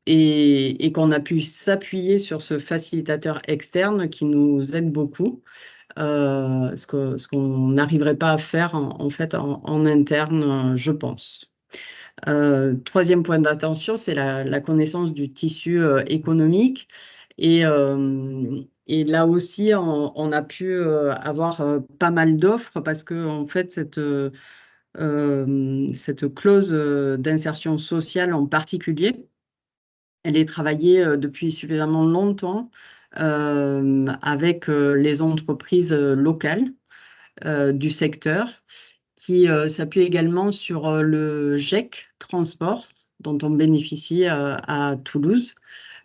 et qu'on a pu s'appuyer sur ce facilitateur externe qui nous aide beaucoup, ce qu'on n'arriverait pas à faire en fait en interne, je pense. Troisième point d'attention, c'est la connaissance du tissu économique. Et là aussi, on a pu avoir pas mal d'offres parce que en fait, cette clause d'insertion sociale en particulier, elle est travaillée depuis suffisamment longtemps avec les entreprises locales du secteur qui s'appuie également sur le GEC Transport dont on bénéficie à Toulouse.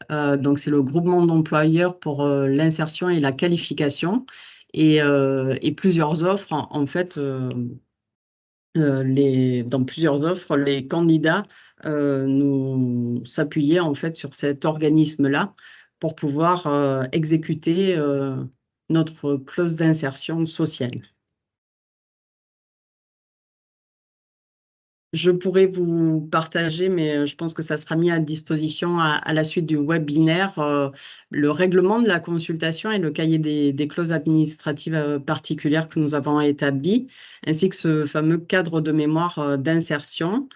Donc, c'est le groupement d'employeurs pour l'insertion et la qualification et plusieurs offres. En fait, dans plusieurs offres, les candidats nous s'appuyaient en fait sur cet organisme-là pour pouvoir exécuter notre clause d'insertion sociale. Je pourrais vous partager, mais je pense que ça sera mis à disposition à la suite du webinaire, le règlement de la consultation et le cahier des clauses administratives particulières que nous avons établi, ainsi que ce fameux cadre de mémoire d'insertion,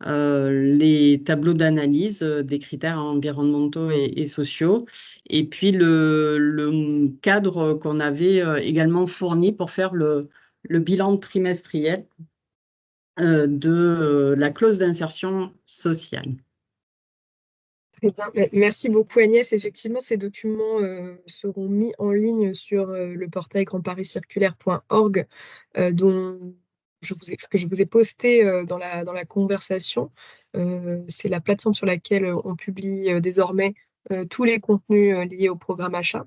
les tableaux d'analyse des critères environnementaux et sociaux, et puis le cadre qu'on avait également fourni pour faire le bilan trimestriel de la clause d'insertion sociale. Très bien. Merci beaucoup Agnès. Effectivement, ces documents seront mis en ligne sur le portail grandpariscirculaire.org que je vous ai posté dans la conversation. C'est la plateforme sur laquelle on publie désormais tous les contenus liés au programme achat.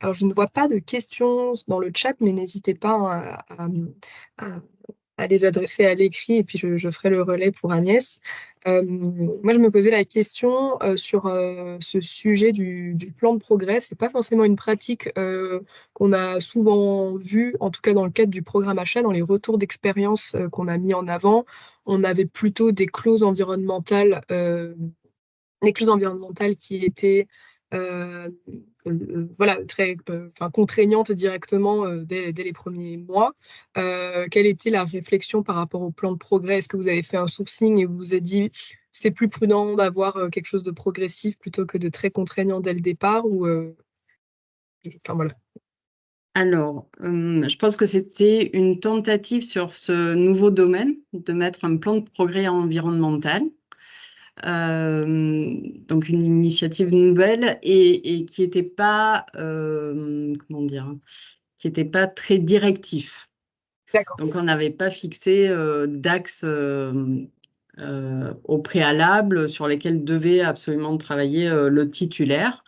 Alors, je ne vois pas de questions dans le chat, mais n'hésitez pas à- à les adresser à l'écrit et puis je ferai le relais pour Agnès. Moi, je me posais la question sur ce sujet du plan de progrès. C'est pas forcément une pratique qu'on a souvent vue, en tout cas dans le cadre du programme achat, dans les retours d'expérience qu'on a mis en avant. On avait plutôt des clauses environnementales, les clauses environnementales qui étaient euh, voilà, très contraignantes directement dès les premiers mois. Quelle était la réflexion par rapport au plan de progrès? Est-ce que vous avez fait un sourcing et vous vous êtes dit c'est plus prudent d'avoir quelque chose de progressif plutôt que de très contraignant dès le départ ou voilà. Alors, je pense que c'était une tentative sur ce nouveau domaine de mettre un plan de progrès environnemental. Donc une initiative nouvelle et qui n'était pas, comment dire, qui n'était pas très directif. D'accord. Donc on n'avait pas fixé d'axes au préalable sur lesquels devait absolument travailler le titulaire.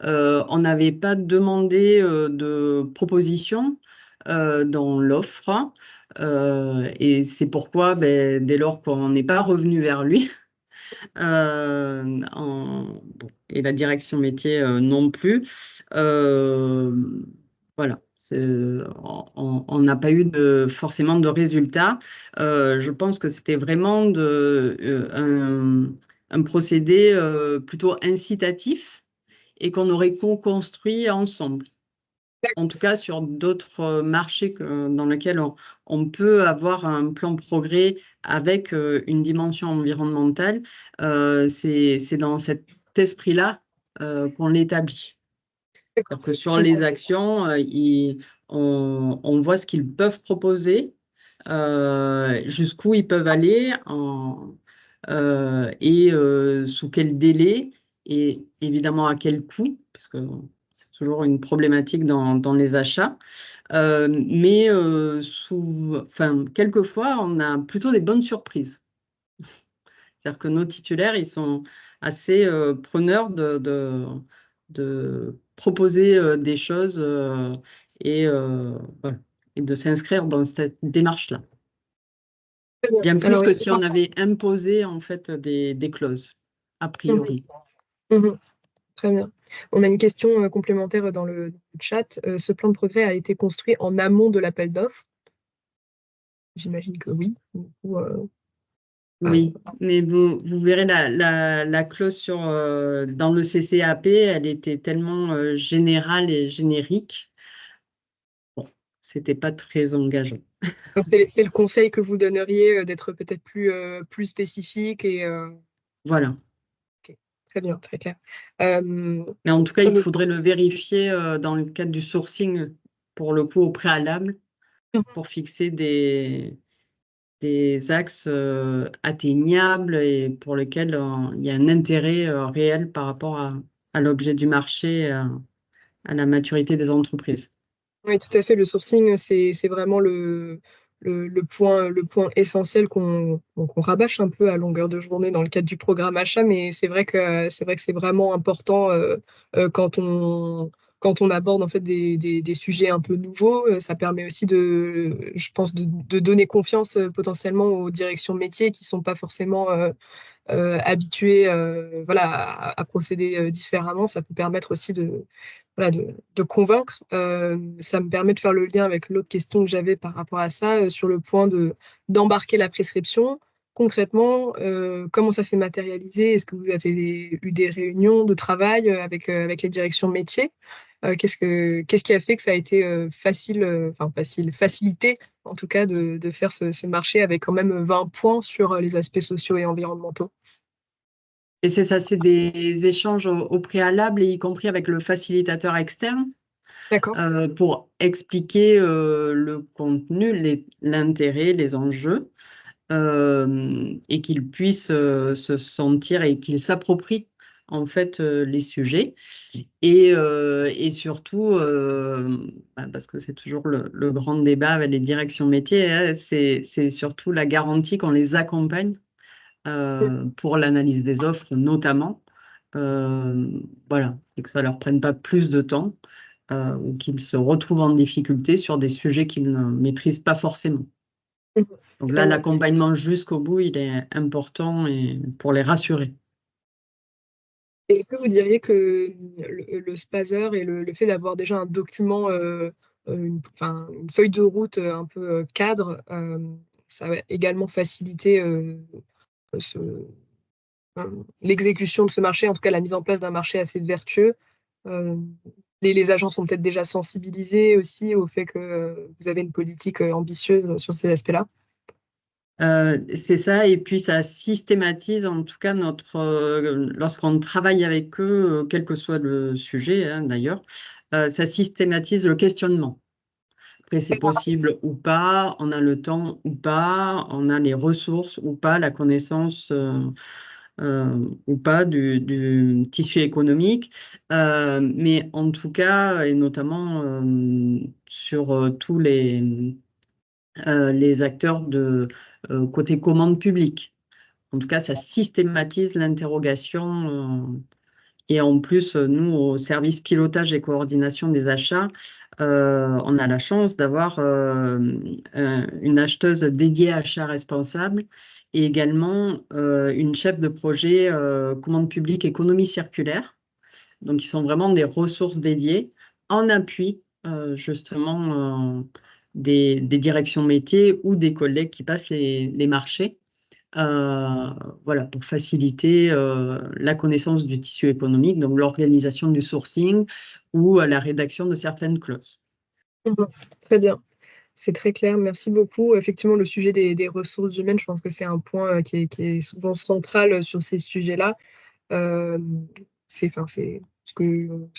On n'avait pas demandé de propositions dans l'offre. Et c'est pourquoi, dès lors qu'on n'est pas revenu vers lui, et la direction métier non plus. Voilà, on n'a pas eu forcément de résultats. Je pense que c'était vraiment un procédé plutôt incitatif et qu'on aurait co-construit ensemble. En tout cas, sur d'autres marchés dans lesquels on peut avoir un plan progrès avec une dimension environnementale, c'est dans cet esprit-là qu'on l'établit. D'accord. C'est-à-dire que sur les actions, on voit ce qu'ils peuvent proposer, jusqu'où ils peuvent aller sous quel délai et évidemment à quel coût, parce que c'est toujours une problématique dans les achats. Mais quelquefois, on a plutôt des bonnes surprises. C'est-à-dire que nos titulaires, ils sont assez preneurs de proposer des choses voilà, et de s'inscrire dans cette démarche-là. Très bien. Bien plus Alors, que si on avait imposé en fait des clauses, a priori. très bien. On a une question complémentaire dans le chat. Ce plan de progrès a été construit en amont de l'appel d'offres? J'imagine que oui. Oui, mais vous verrez la clause dans le CCAP, elle était tellement générale et générique. Bon, c'était pas très engageant. Donc, c'est le conseil que vous donneriez d'être peut-être plus spécifique et Voilà. ok. Très bien, très clair. Mais en tout cas, il faudrait le vérifier dans le cadre du sourcing, pour le coup, au préalable, pour fixer des axes atteignables et pour lesquels il y a un intérêt réel par rapport à l'objet du marché, à la maturité des entreprises. Oui, tout à fait. Le sourcing, c'est vraiment le point essentiel qu'on rabâche un peu à longueur de journée dans le cadre du programme achat, mais c'est vrai que c'est vraiment important quand on aborde en fait des sujets un peu nouveaux. Ça permet aussi je pense, de donner confiance potentiellement aux directions métiers qui sont pas forcément habitués voilà, à procéder différemment. Ça peut permettre aussi voilà, de convaincre. Ça me permet de faire le lien avec l'autre question que j'avais par rapport à ça, sur le point d'embarquer la prescription. Concrètement, comment ça s'est matérialisé? Est-ce que vous avez eu des réunions de travail avec les directions métiers? Qu'est-ce qui a fait que ça a été facilité en tout cas de faire ce marché avec quand même 20 points sur les aspects sociaux et environnementaux? Et c'est ça, c'est des échanges au préalable, et y compris avec le facilitateur externe, D'accord. pour expliquer le contenu, l'intérêt, les enjeux, et qu'ils puissent se sentir et qu'ils s'approprient en fait les sujets. Et surtout, parce que c'est toujours le grand débat avec les directions métiers, hein, c'est surtout la garantie qu'on les accompagne pour l'analyse des offres notamment. Voilà, et que ça ne leur prenne pas plus de temps, ou qu'ils se retrouvent en difficulté sur des sujets qu'ils ne maîtrisent pas forcément. Donc là, l'accompagnement jusqu'au bout, il est important pour les rassurer. Et est-ce que vous diriez que le SPASER et le fait d'avoir déjà un document, une feuille de route un peu cadre, ça va également faciliter ce- l'exécution de ce marché, en tout cas la mise en place d'un marché assez vertueux? Euh, les agents sont peut-être déjà sensibilisés aussi au fait que vous avez une politique ambitieuse sur ces aspects-là? C'est ça, et puis ça systématise en tout cas lorsqu'on travaille avec eux, quel que soit le sujet, hein, d'ailleurs, ça systématise le questionnement. Après, c'est possible ou pas, on a le temps ou pas, on a les ressources ou pas, la connaissance ou pas du tissu économique. Mais en tout cas, et notamment sur tous les acteurs côté commande publique. En tout cas, ça systématise l'interrogation. Et en plus, nous, au service pilotage et coordination des achats, on a la chance d'avoir une acheteuse dédiée à achats responsables et également une chef de projet commande publique économie circulaire. Donc, ils sont vraiment des ressources dédiées en appui justement des directions métiers ou des collègues qui passent les marchés. Voilà, pour faciliter la connaissance du tissu économique, donc l'organisation du sourcing ou la rédaction de certaines clauses. Très bien. C'est très clair, merci beaucoup. Effectivement, le sujet des ressources humaines, je pense que c'est un point qui est souvent central sur ces sujets-là. Euh, c'est ce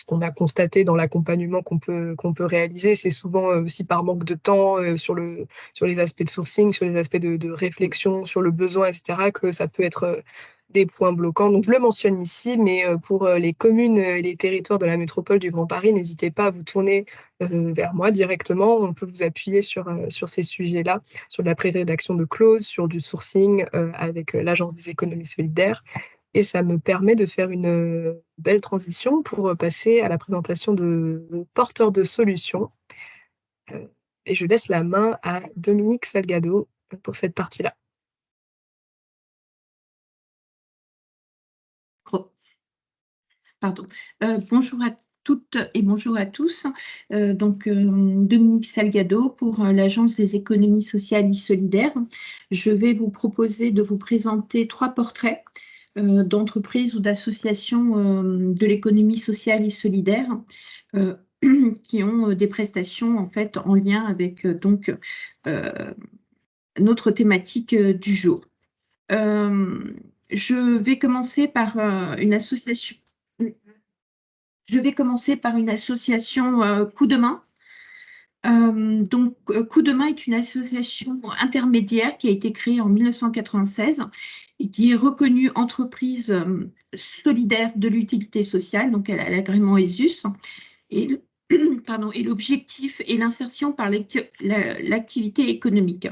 qu'on a constaté dans l'accompagnement qu'on peut réaliser. C'est souvent aussi par manque de temps sur les aspects de sourcing, sur les aspects de réflexion, sur le besoin, etc., que ça peut être des points bloquants. Donc, je le mentionne ici, mais pour les communes et les territoires de la métropole du Grand Paris, n'hésitez pas à vous tourner vers moi directement. On peut vous appuyer sur ces sujets-là, sur de la pré-rédaction de clauses, sur du sourcing avec l'Agence des économies solidaires. Et ça me permet de faire une belle transition pour passer à la présentation de porteurs de solutions. Et je laisse la main à Dominique Salgado pour cette partie-là. Pardon. Bonjour à toutes et bonjour à tous. Dominique Salgado pour l'Agence des économies sociales et solidaires. Je vais vous proposer de vous présenter 3 portraits d'entreprises ou d'associations de l'économie sociale et solidaire qui ont des prestations en fait en lien avec notre thématique du jour. Je vais commencer par une association. Je vais commencer par une association Coup de main. Coup de main est une association intermédiaire qui a été créée en 1996 et qui est reconnue entreprise solidaire de l'utilité sociale, donc elle a l'agrément ESUS. Et l'objectif est l'insertion par l'activité économique.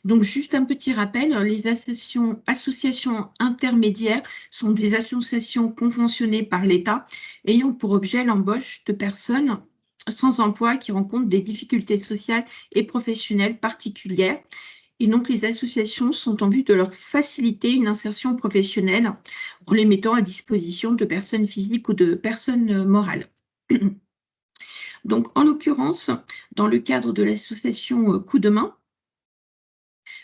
Donc, juste un petit rappel, les associations intermédiaires sont des associations conventionnées par l'État ayant pour objet l'embauche de personnes sans emploi qui rencontrent des difficultés sociales et professionnelles particulières. Et donc, les associations sont en vue de leur faciliter une insertion professionnelle en les mettant à disposition de personnes physiques ou de personnes morales. Donc, en l'occurrence, dans le cadre de l'association Coup de main,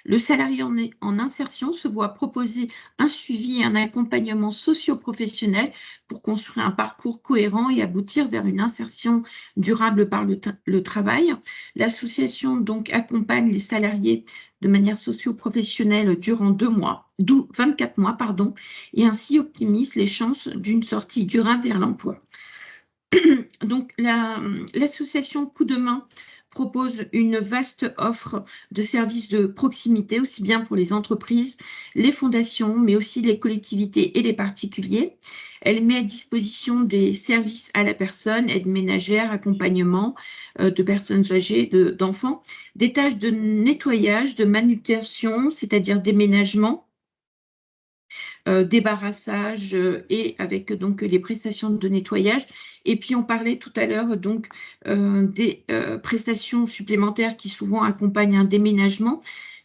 le salarié en insertion se voit proposer un suivi et un accompagnement socio-professionnel pour construire un parcours cohérent et aboutir vers une insertion durable par le travail. L'association donc accompagne les salariés de manière socio-professionnelle durant 24 mois, et ainsi optimise les chances d'une sortie durable vers l'emploi. Donc, l'association Coup de main propose une vaste offre de services de proximité, aussi bien pour les entreprises, les fondations, mais aussi les collectivités et les particuliers. Elle met à disposition des services à la personne, aide ménagère, accompagnement de personnes âgées, d'enfants, des tâches de nettoyage, de manutention, c'est-à-dire déménagement, débarrassage et avec donc les prestations de nettoyage. Et puis on parlait tout à l'heure donc des prestations supplémentaires qui souvent accompagnent un déménagement,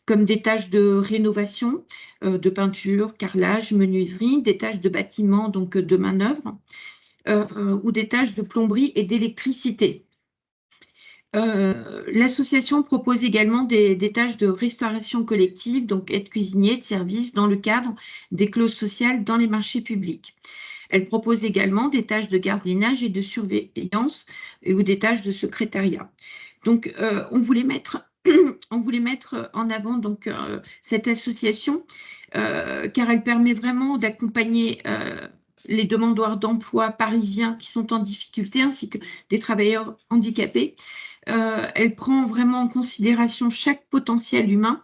comme des tâches de rénovation, de peinture, carrelage, menuiserie, des tâches de bâtiment, donc de manœuvre, ou des tâches de plomberie et d'électricité. L'association propose également des tâches de restauration collective, donc aide cuisinier, de service, dans le cadre des clauses sociales dans les marchés publics. Elle propose également des tâches de gardiennage et de surveillance ou des tâches de secrétariat. Donc, on voulait mettre en avant donc, cette association car elle permet vraiment d'accompagner les demandeurs d'emploi parisiens qui sont en difficulté ainsi que des travailleurs handicapés. Elle prend vraiment en considération chaque potentiel humain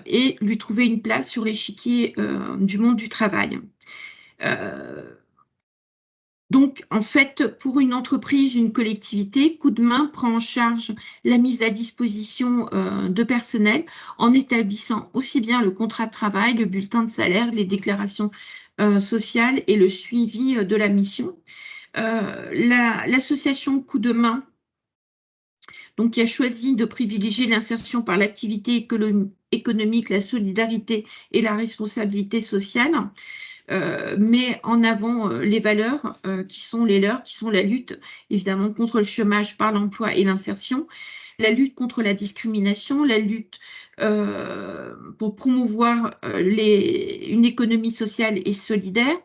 et lui trouver une place sur l'échiquier du monde du travail. Donc, en fait, pour une entreprise, une collectivité, Coup de main prend en charge la mise à disposition de personnel en établissant aussi bien le contrat de travail, le bulletin de salaire, les déclarations sociales et le suivi de la mission. L'association Coup de main donc, qui a choisi de privilégier l'insertion par l'activité économique, la solidarité et la responsabilité sociale, met en avant les valeurs qui sont les leurs, qui sont la lutte évidemment contre le chômage par l'emploi et l'insertion, la lutte contre la discrimination, la lutte pour promouvoir une économie sociale et solidaire.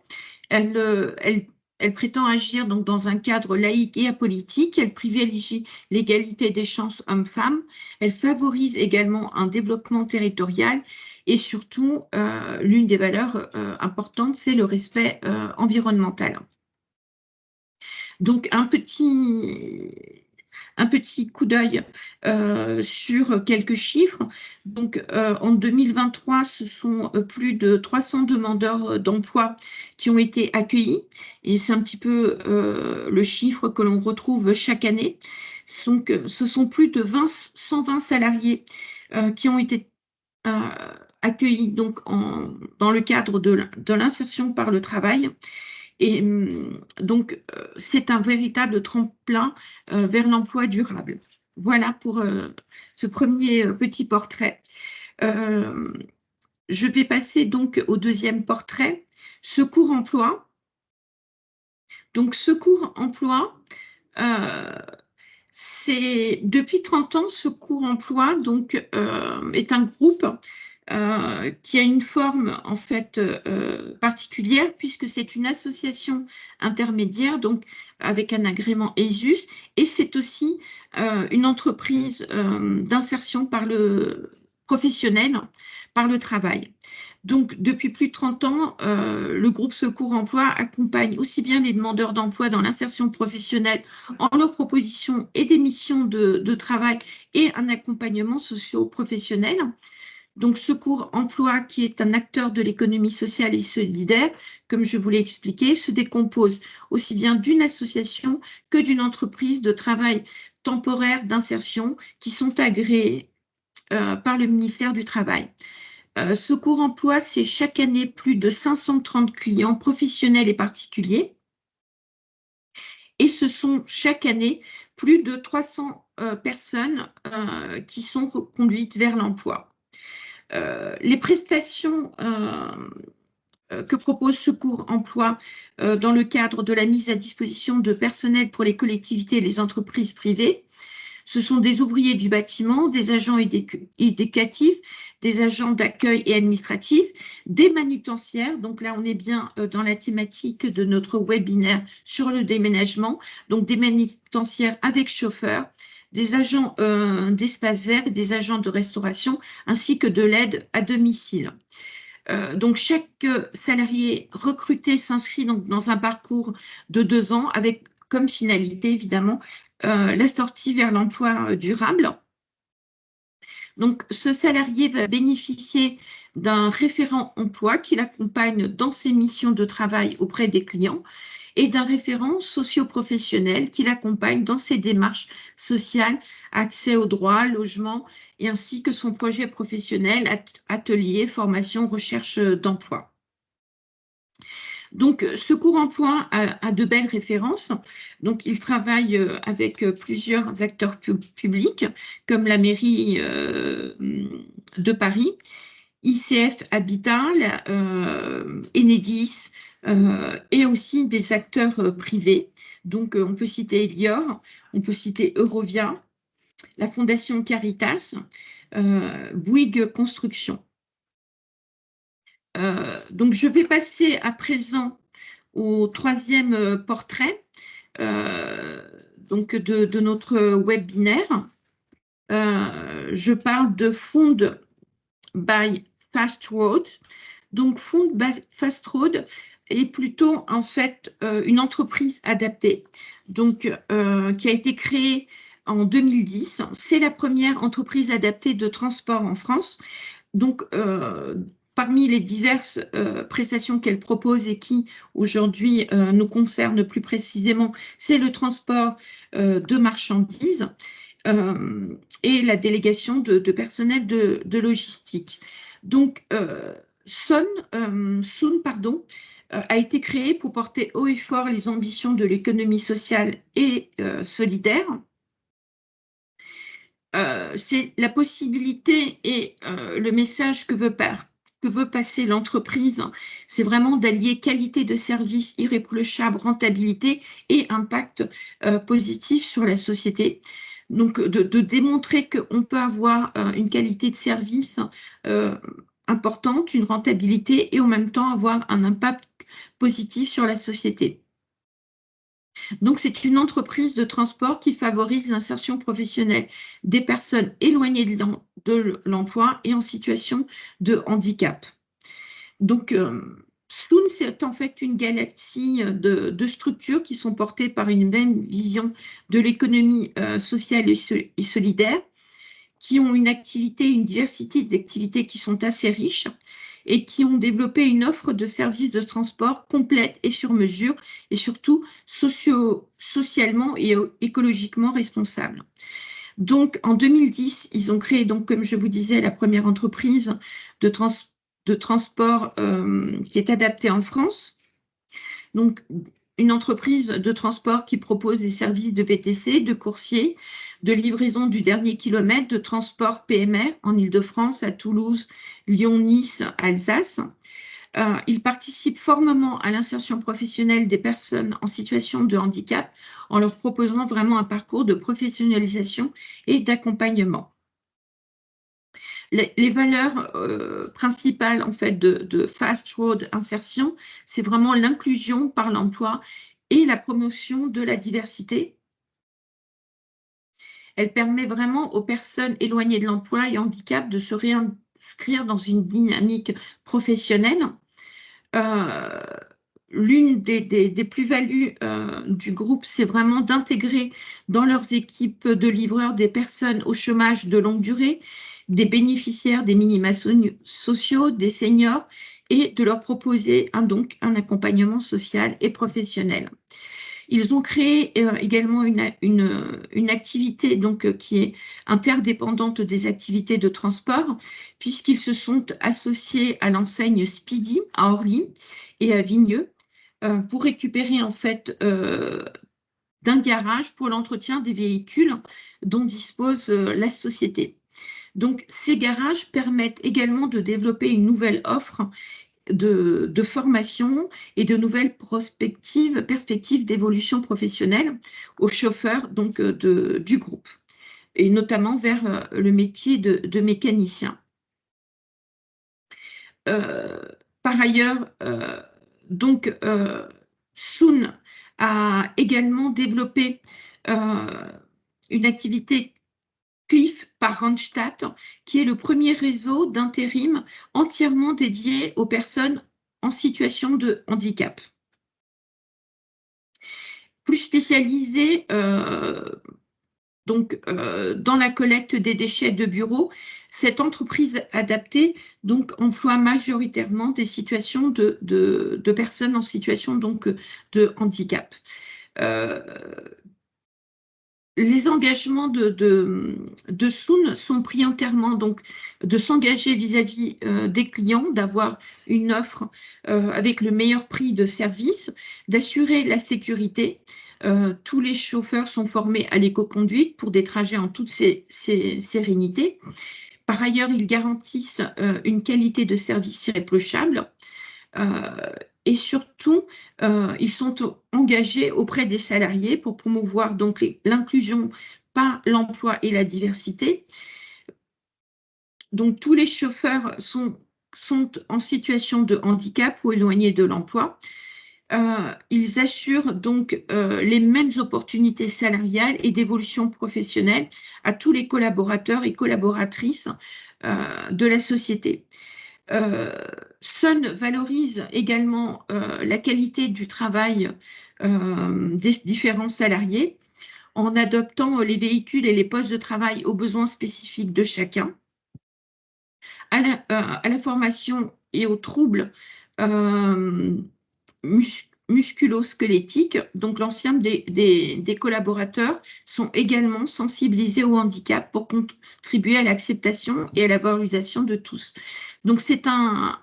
Elle prétend agir donc dans un cadre laïque et apolitique. Elle privilégie l'égalité des chances hommes-femmes. Elle favorise également un développement territorial. Et surtout, l'une des valeurs importantes, c'est le respect environnemental. Donc, un petit coup d'œil sur quelques chiffres. Donc, en 2023, ce sont plus de 300 demandeurs d'emploi qui ont été accueillis. Et c'est un petit peu le chiffre que l'on retrouve chaque année. Donc, ce sont plus de 120 salariés qui ont été accueillis donc, dans le cadre de l'insertion par le travail. Et donc, c'est un véritable tremplin vers l'emploi durable. Voilà pour ce premier petit portrait. Je vais passer donc au deuxième portrait, Secours Emploi. Donc, Secours Emploi, c'est depuis 30 ans, Secours Emploi donc, est un groupe qui a une forme en fait particulière puisque c'est une association intermédiaire donc avec un agrément ESUS et c'est aussi une entreprise d'insertion par le professionnel, par le travail. Donc, depuis plus de 30 ans, le groupe Secours Emploi accompagne aussi bien les demandeurs d'emploi dans l'insertion professionnelle en leur proposition et des missions de travail et un accompagnement socio-professionnel. Donc, Secours Emploi, qui est un acteur de l'économie sociale et solidaire, comme je vous l'ai expliqué, se décompose aussi bien d'une association que d'une entreprise de travail temporaire d'insertion qui sont agréées par le ministère du Travail. Secours Emploi, c'est chaque année plus de 530 clients professionnels et particuliers. Et ce sont chaque année plus de 300 personnes qui sont conduites vers l'emploi. Les prestations que propose Secours Emploi dans le cadre de la mise à disposition de personnel pour les collectivités et les entreprises privées, ce sont des ouvriers du bâtiment, des agents éducatifs, des agents d'accueil et administratifs, des manutentionnaires. Donc là, on est bien dans la thématique de notre webinaire sur le déménagement. Donc des manutentionnaires avec chauffeur, des agents d'espace vert et des agents de restauration, ainsi que de l'aide à domicile. Donc, chaque salarié recruté s'inscrit donc dans un parcours de 2 ans avec comme finalité, évidemment, la sortie vers l'emploi durable. Donc, ce salarié va bénéficier d'un référent emploi qui l'accompagne dans ses missions de travail auprès des clients et d'un référent socio-professionnel qui l'accompagne dans ses démarches sociales, accès aux droits, logement, et ainsi que son projet professionnel, atelier, formation, recherche d'emploi. Donc, Secours Emploi a de belles références. Donc, il travaille avec plusieurs acteurs publics, comme la mairie de Paris, ICF Habitat, Enedis, et aussi des acteurs privés. Donc, on peut citer Elior, on peut citer Eurovia, la Fondation Caritas, Bouygues Construction. Donc, je vais passer à présent au troisième portrait donc de notre webinaire. Je parle de Found by Fast Road. Donc, Found by Fast Road est plutôt en fait une entreprise adaptée, donc qui a été créée en 2010. C'est la première entreprise adaptée de transport en France. Donc, parmi les diverses prestations qu'elle propose et qui aujourd'hui nous concernent plus précisément, c'est le transport de marchandises et la délégation de personnel de logistique. Donc, Soon a été créé pour porter haut et fort les ambitions de l'économie sociale et solidaire. C'est la possibilité et le message que veut passer l'entreprise, c'est vraiment d'allier qualité de service irréprochable, rentabilité et impact positif sur la société. Donc, de démontrer qu'on peut avoir une qualité de service importante, une rentabilité et en même temps avoir un impact positif sur la société. Donc, c'est une entreprise de transport qui favorise l'insertion professionnelle des personnes éloignées de l'emploi et en situation de handicap. Donc, Soon, c'est en fait une galaxie de structures qui sont portées par une même vision de l'économie sociale et solidaire, qui ont une diversité d'activités qui sont assez riches et qui ont développé une offre de services de transport complète et sur mesure et surtout socialement et écologiquement responsable. Donc, en 2010, ils ont créé, donc, comme je vous disais, la première entreprise de transport qui est adaptée en France. Donc, une entreprise de transport qui propose des services de VTC, de coursier, de livraison du dernier kilomètre, de transport PMR en Île-de-France, à Toulouse, Lyon, Nice, Alsace. Il participe formellement à l'insertion professionnelle des personnes en situation de handicap en leur proposant vraiment un parcours de professionnalisation et d'accompagnement. Les valeurs principales en fait de Fast Road Insertion, c'est vraiment l'inclusion par l'emploi et la promotion de la diversité. Elle permet vraiment aux personnes éloignées de l'emploi et handicap de se réinscrire dans une dynamique professionnelle. L'une des plus-values du groupe, c'est vraiment d'intégrer dans leurs équipes de livreurs des personnes au chômage de longue durée, des bénéficiaires des minima sociaux, des seniors, et de leur proposer donc un accompagnement social et professionnel. Ils ont créé également une activité donc, qui est interdépendante des activités de transport, puisqu'ils se sont associés à l'enseigne Speedy à Orly et à Vigneux pour récupérer en fait d'un garage pour l'entretien des véhicules dont dispose la société. Donc, ces garages permettent également de développer une nouvelle offre de formation et de nouvelles perspectives d'évolution professionnelle aux chauffeurs donc, du groupe, et notamment vers le métier de mécanicien. Par ailleurs, donc, Soon a également développé une activité Cliff par Randstad, qui est le premier réseau d'intérim entièrement dédié aux personnes en situation de handicap. Plus spécialisé donc, dans la collecte des déchets de bureau, cette entreprise adaptée donc, emploie majoritairement des situations de personnes en situation donc, de handicap. Les engagements de Soon sont prioritairement donc de s'engager vis-à-vis des clients, d'avoir une offre avec le meilleur prix de service, d'assurer la sécurité. Tous les chauffeurs sont formés à l'éco-conduite pour des trajets en toute sérénité. Par ailleurs, ils garantissent une qualité de service irréprochable. Et surtout, ils sont engagés auprès des salariés pour promouvoir donc l'inclusion par l'emploi et la diversité. Donc, tous les chauffeurs sont en situation de handicap ou éloignés de l'emploi. Ils assurent donc les mêmes opportunités salariales et d'évolution professionnelle à tous les collaborateurs et collaboratrices de la société. Sun valorise également la qualité du travail des différents salariés en adoptant les véhicules et les postes de travail aux besoins spécifiques de chacun, à la formation et aux troubles musculo-squelettiques. Donc, l'ensemble des collaborateurs sont également sensibilisés au handicap pour contribuer à l'acceptation et à la valorisation de tous. Donc, c'est un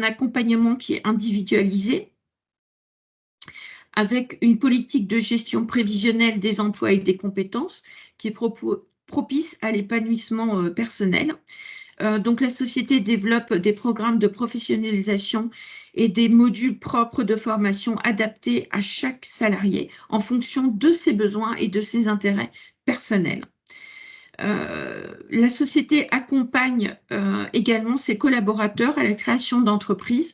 accompagnement qui est individualisé avec une politique de gestion prévisionnelle des emplois et des compétences qui est propice à l'épanouissement personnel. Donc, la société développe des programmes de professionnalisation et des modules propres de formation adaptés à chaque salarié en fonction de ses besoins et de ses intérêts personnels. La société accompagne également ses collaborateurs à la création d'entreprises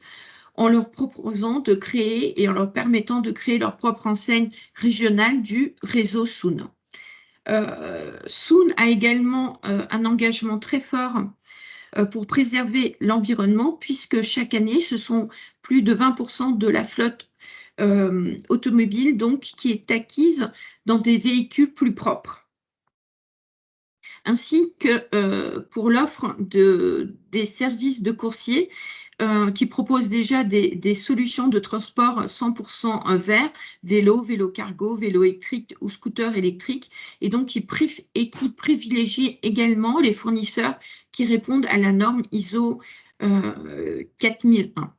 en leur proposant de créer et en leur permettant de créer leur propre enseigne régionale du réseau Soon. Soon a également un engagement très fort pour préserver l'environnement, puisque chaque année, ce sont plus de 20% de la flotte automobile donc, qui est acquise dans des véhicules plus propres, ainsi que pour l'offre des services de coursiers qui proposent déjà des solutions de transport 100% vert, vélo, vélo cargo, vélo électrique ou scooter électrique, et donc qui privilégient également les fournisseurs qui répondent à la norme ISO 4001.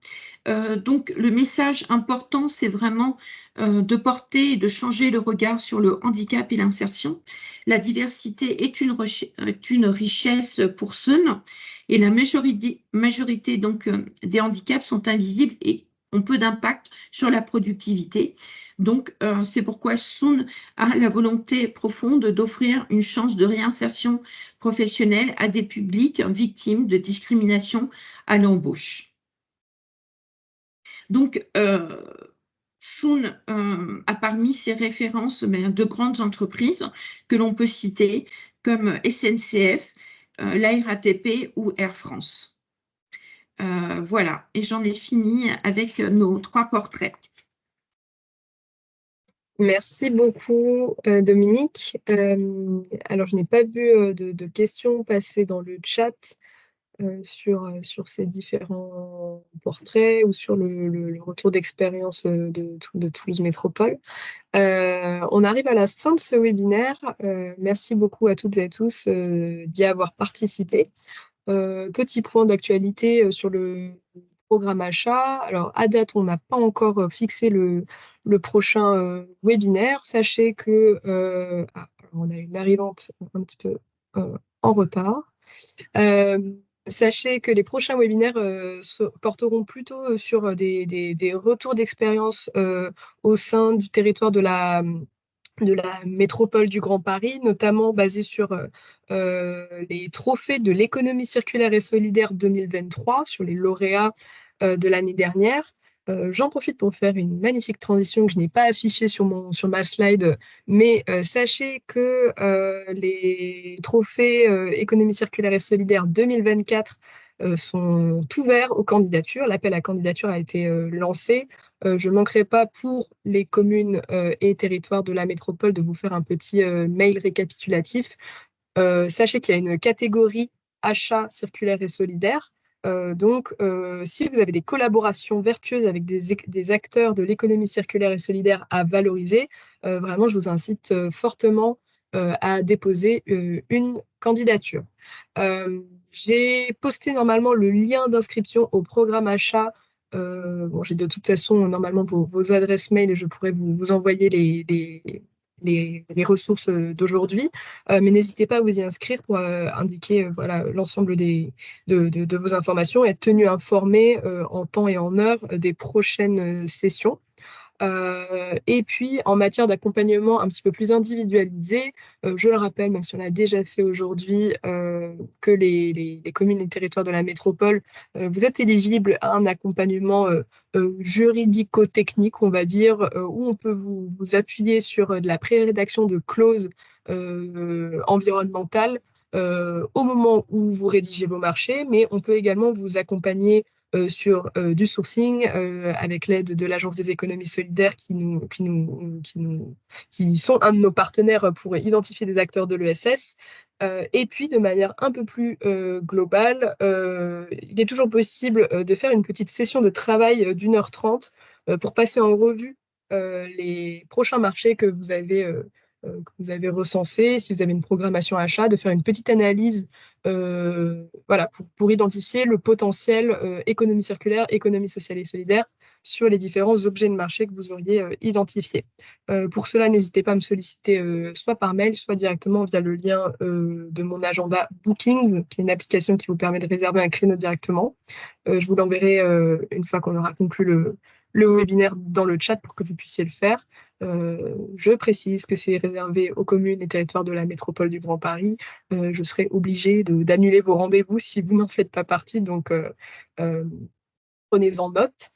Donc, le message important, c'est vraiment de porter et de changer le regard sur le handicap et l'insertion. La diversité est une richesse pour Sun, et la majorité donc, des handicaps sont invisibles et ont peu d'impact sur la productivité. Donc, c'est pourquoi Sun a la volonté profonde d'offrir une chance de réinsertion professionnelle à des publics victimes de discrimination à l'embauche. Donc, Sun a parmi ses références de grandes entreprises que l'on peut citer comme SNCF, la RATP ou Air France. Voilà, et j'en ai fini avec nos 3 portraits. Merci beaucoup, Dominique. Alors, je n'ai pas vu de questions passer dans le chat sur ces différents portraits ou sur le retour d'expérience de Toulouse Métropole. On arrive à la fin de ce webinaire. Merci beaucoup à toutes et à tous d'y avoir participé. Petit point d'actualité sur le programme achat. Alors, à date, on n'a pas encore fixé le prochain webinaire. Sachez que on a une arrivante un petit peu en retard. Sachez que les prochains webinaires porteront plutôt sur des retours d'expérience au sein du territoire de la métropole du Grand Paris, notamment basés sur les trophées de l'économie circulaire et solidaire 2023, sur les lauréats de l'année dernière. J'en profite pour faire une magnifique transition que je n'ai pas affichée sur ma slide, mais sachez que les trophées économie circulaire et solidaire 2024 sont ouverts aux candidatures. L'appel à candidature a été lancé. Je ne manquerai pas pour les communes et territoires de la métropole de vous faire un petit mail récapitulatif. Sachez qu'il y a une catégorie achat circulaire et solidaire. Donc, si vous avez des collaborations vertueuses avec des acteurs de l'économie circulaire et solidaire à valoriser, vraiment, je vous incite fortement à déposer une candidature. J'ai posté normalement le lien d'inscription au programme achat. Bon, j'ai de toute façon normalement vos adresses mail et je pourrais vous envoyer les ressources d'aujourd'hui, mais n'hésitez pas à vous y inscrire pour indiquer voilà, l'ensemble de vos informations et être tenu informé en temps et en heure des prochaines sessions. Et puis, en matière d'accompagnement un petit peu plus individualisé, je le rappelle, même si on l'a déjà fait aujourd'hui, que les communes et territoires de la métropole, vous êtes éligibles à un accompagnement juridico-technique, on va dire, où on peut vous appuyer sur de la pré-rédaction de clauses environnementales au moment où vous rédigez vos marchés, mais on peut également vous accompagner sur du sourcing avec l'aide de l'Agence des économies solidaires qui sont un de nos partenaires pour identifier des acteurs de l'ESS. Et puis, de manière un peu plus globale, il est toujours possible de faire une petite session de travail d'1h30 pour passer en revue les prochains marchés que vous avez recensés, si vous avez une programmation achat, de faire une petite analyse voilà, pour identifier le potentiel économie circulaire, économie sociale et solidaire sur les différents objets de marché que vous auriez identifiés. Pour cela, n'hésitez pas à me solliciter soit par mail, soit directement via le lien de mon agenda Booking, qui est une application qui vous permet de réserver un créneau directement. Je vous l'enverrai une fois qu'on aura conclu le webinaire dans le chat pour que vous puissiez le faire. Je précise que c'est réservé aux communes et territoires de la métropole du Grand Paris. Je serai obligée d'annuler vos rendez-vous si vous n'en faites pas partie, donc prenez-en note.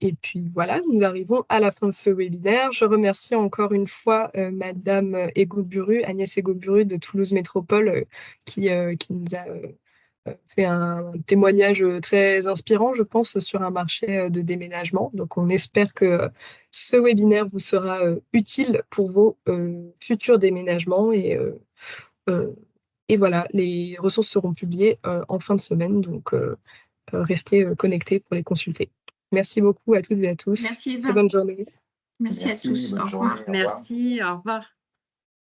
Et puis voilà, nous arrivons à la fin de ce webinaire. Je remercie encore une fois Madame Egoburu, Agnès Egoburu de Toulouse Métropole, qui nous a fait un témoignage très inspirant, je pense, sur un marché de déménagement. Donc, on espère que ce webinaire vous sera utile pour vos futurs déménagements. Et voilà, les ressources seront publiées en fin de semaine. Donc, restez connectés pour les consulter. Merci beaucoup à toutes et à tous. Merci, Eva. Très bonne journée. Merci à tous. bonne Au journée, revoir. au revoir. Merci, au revoir.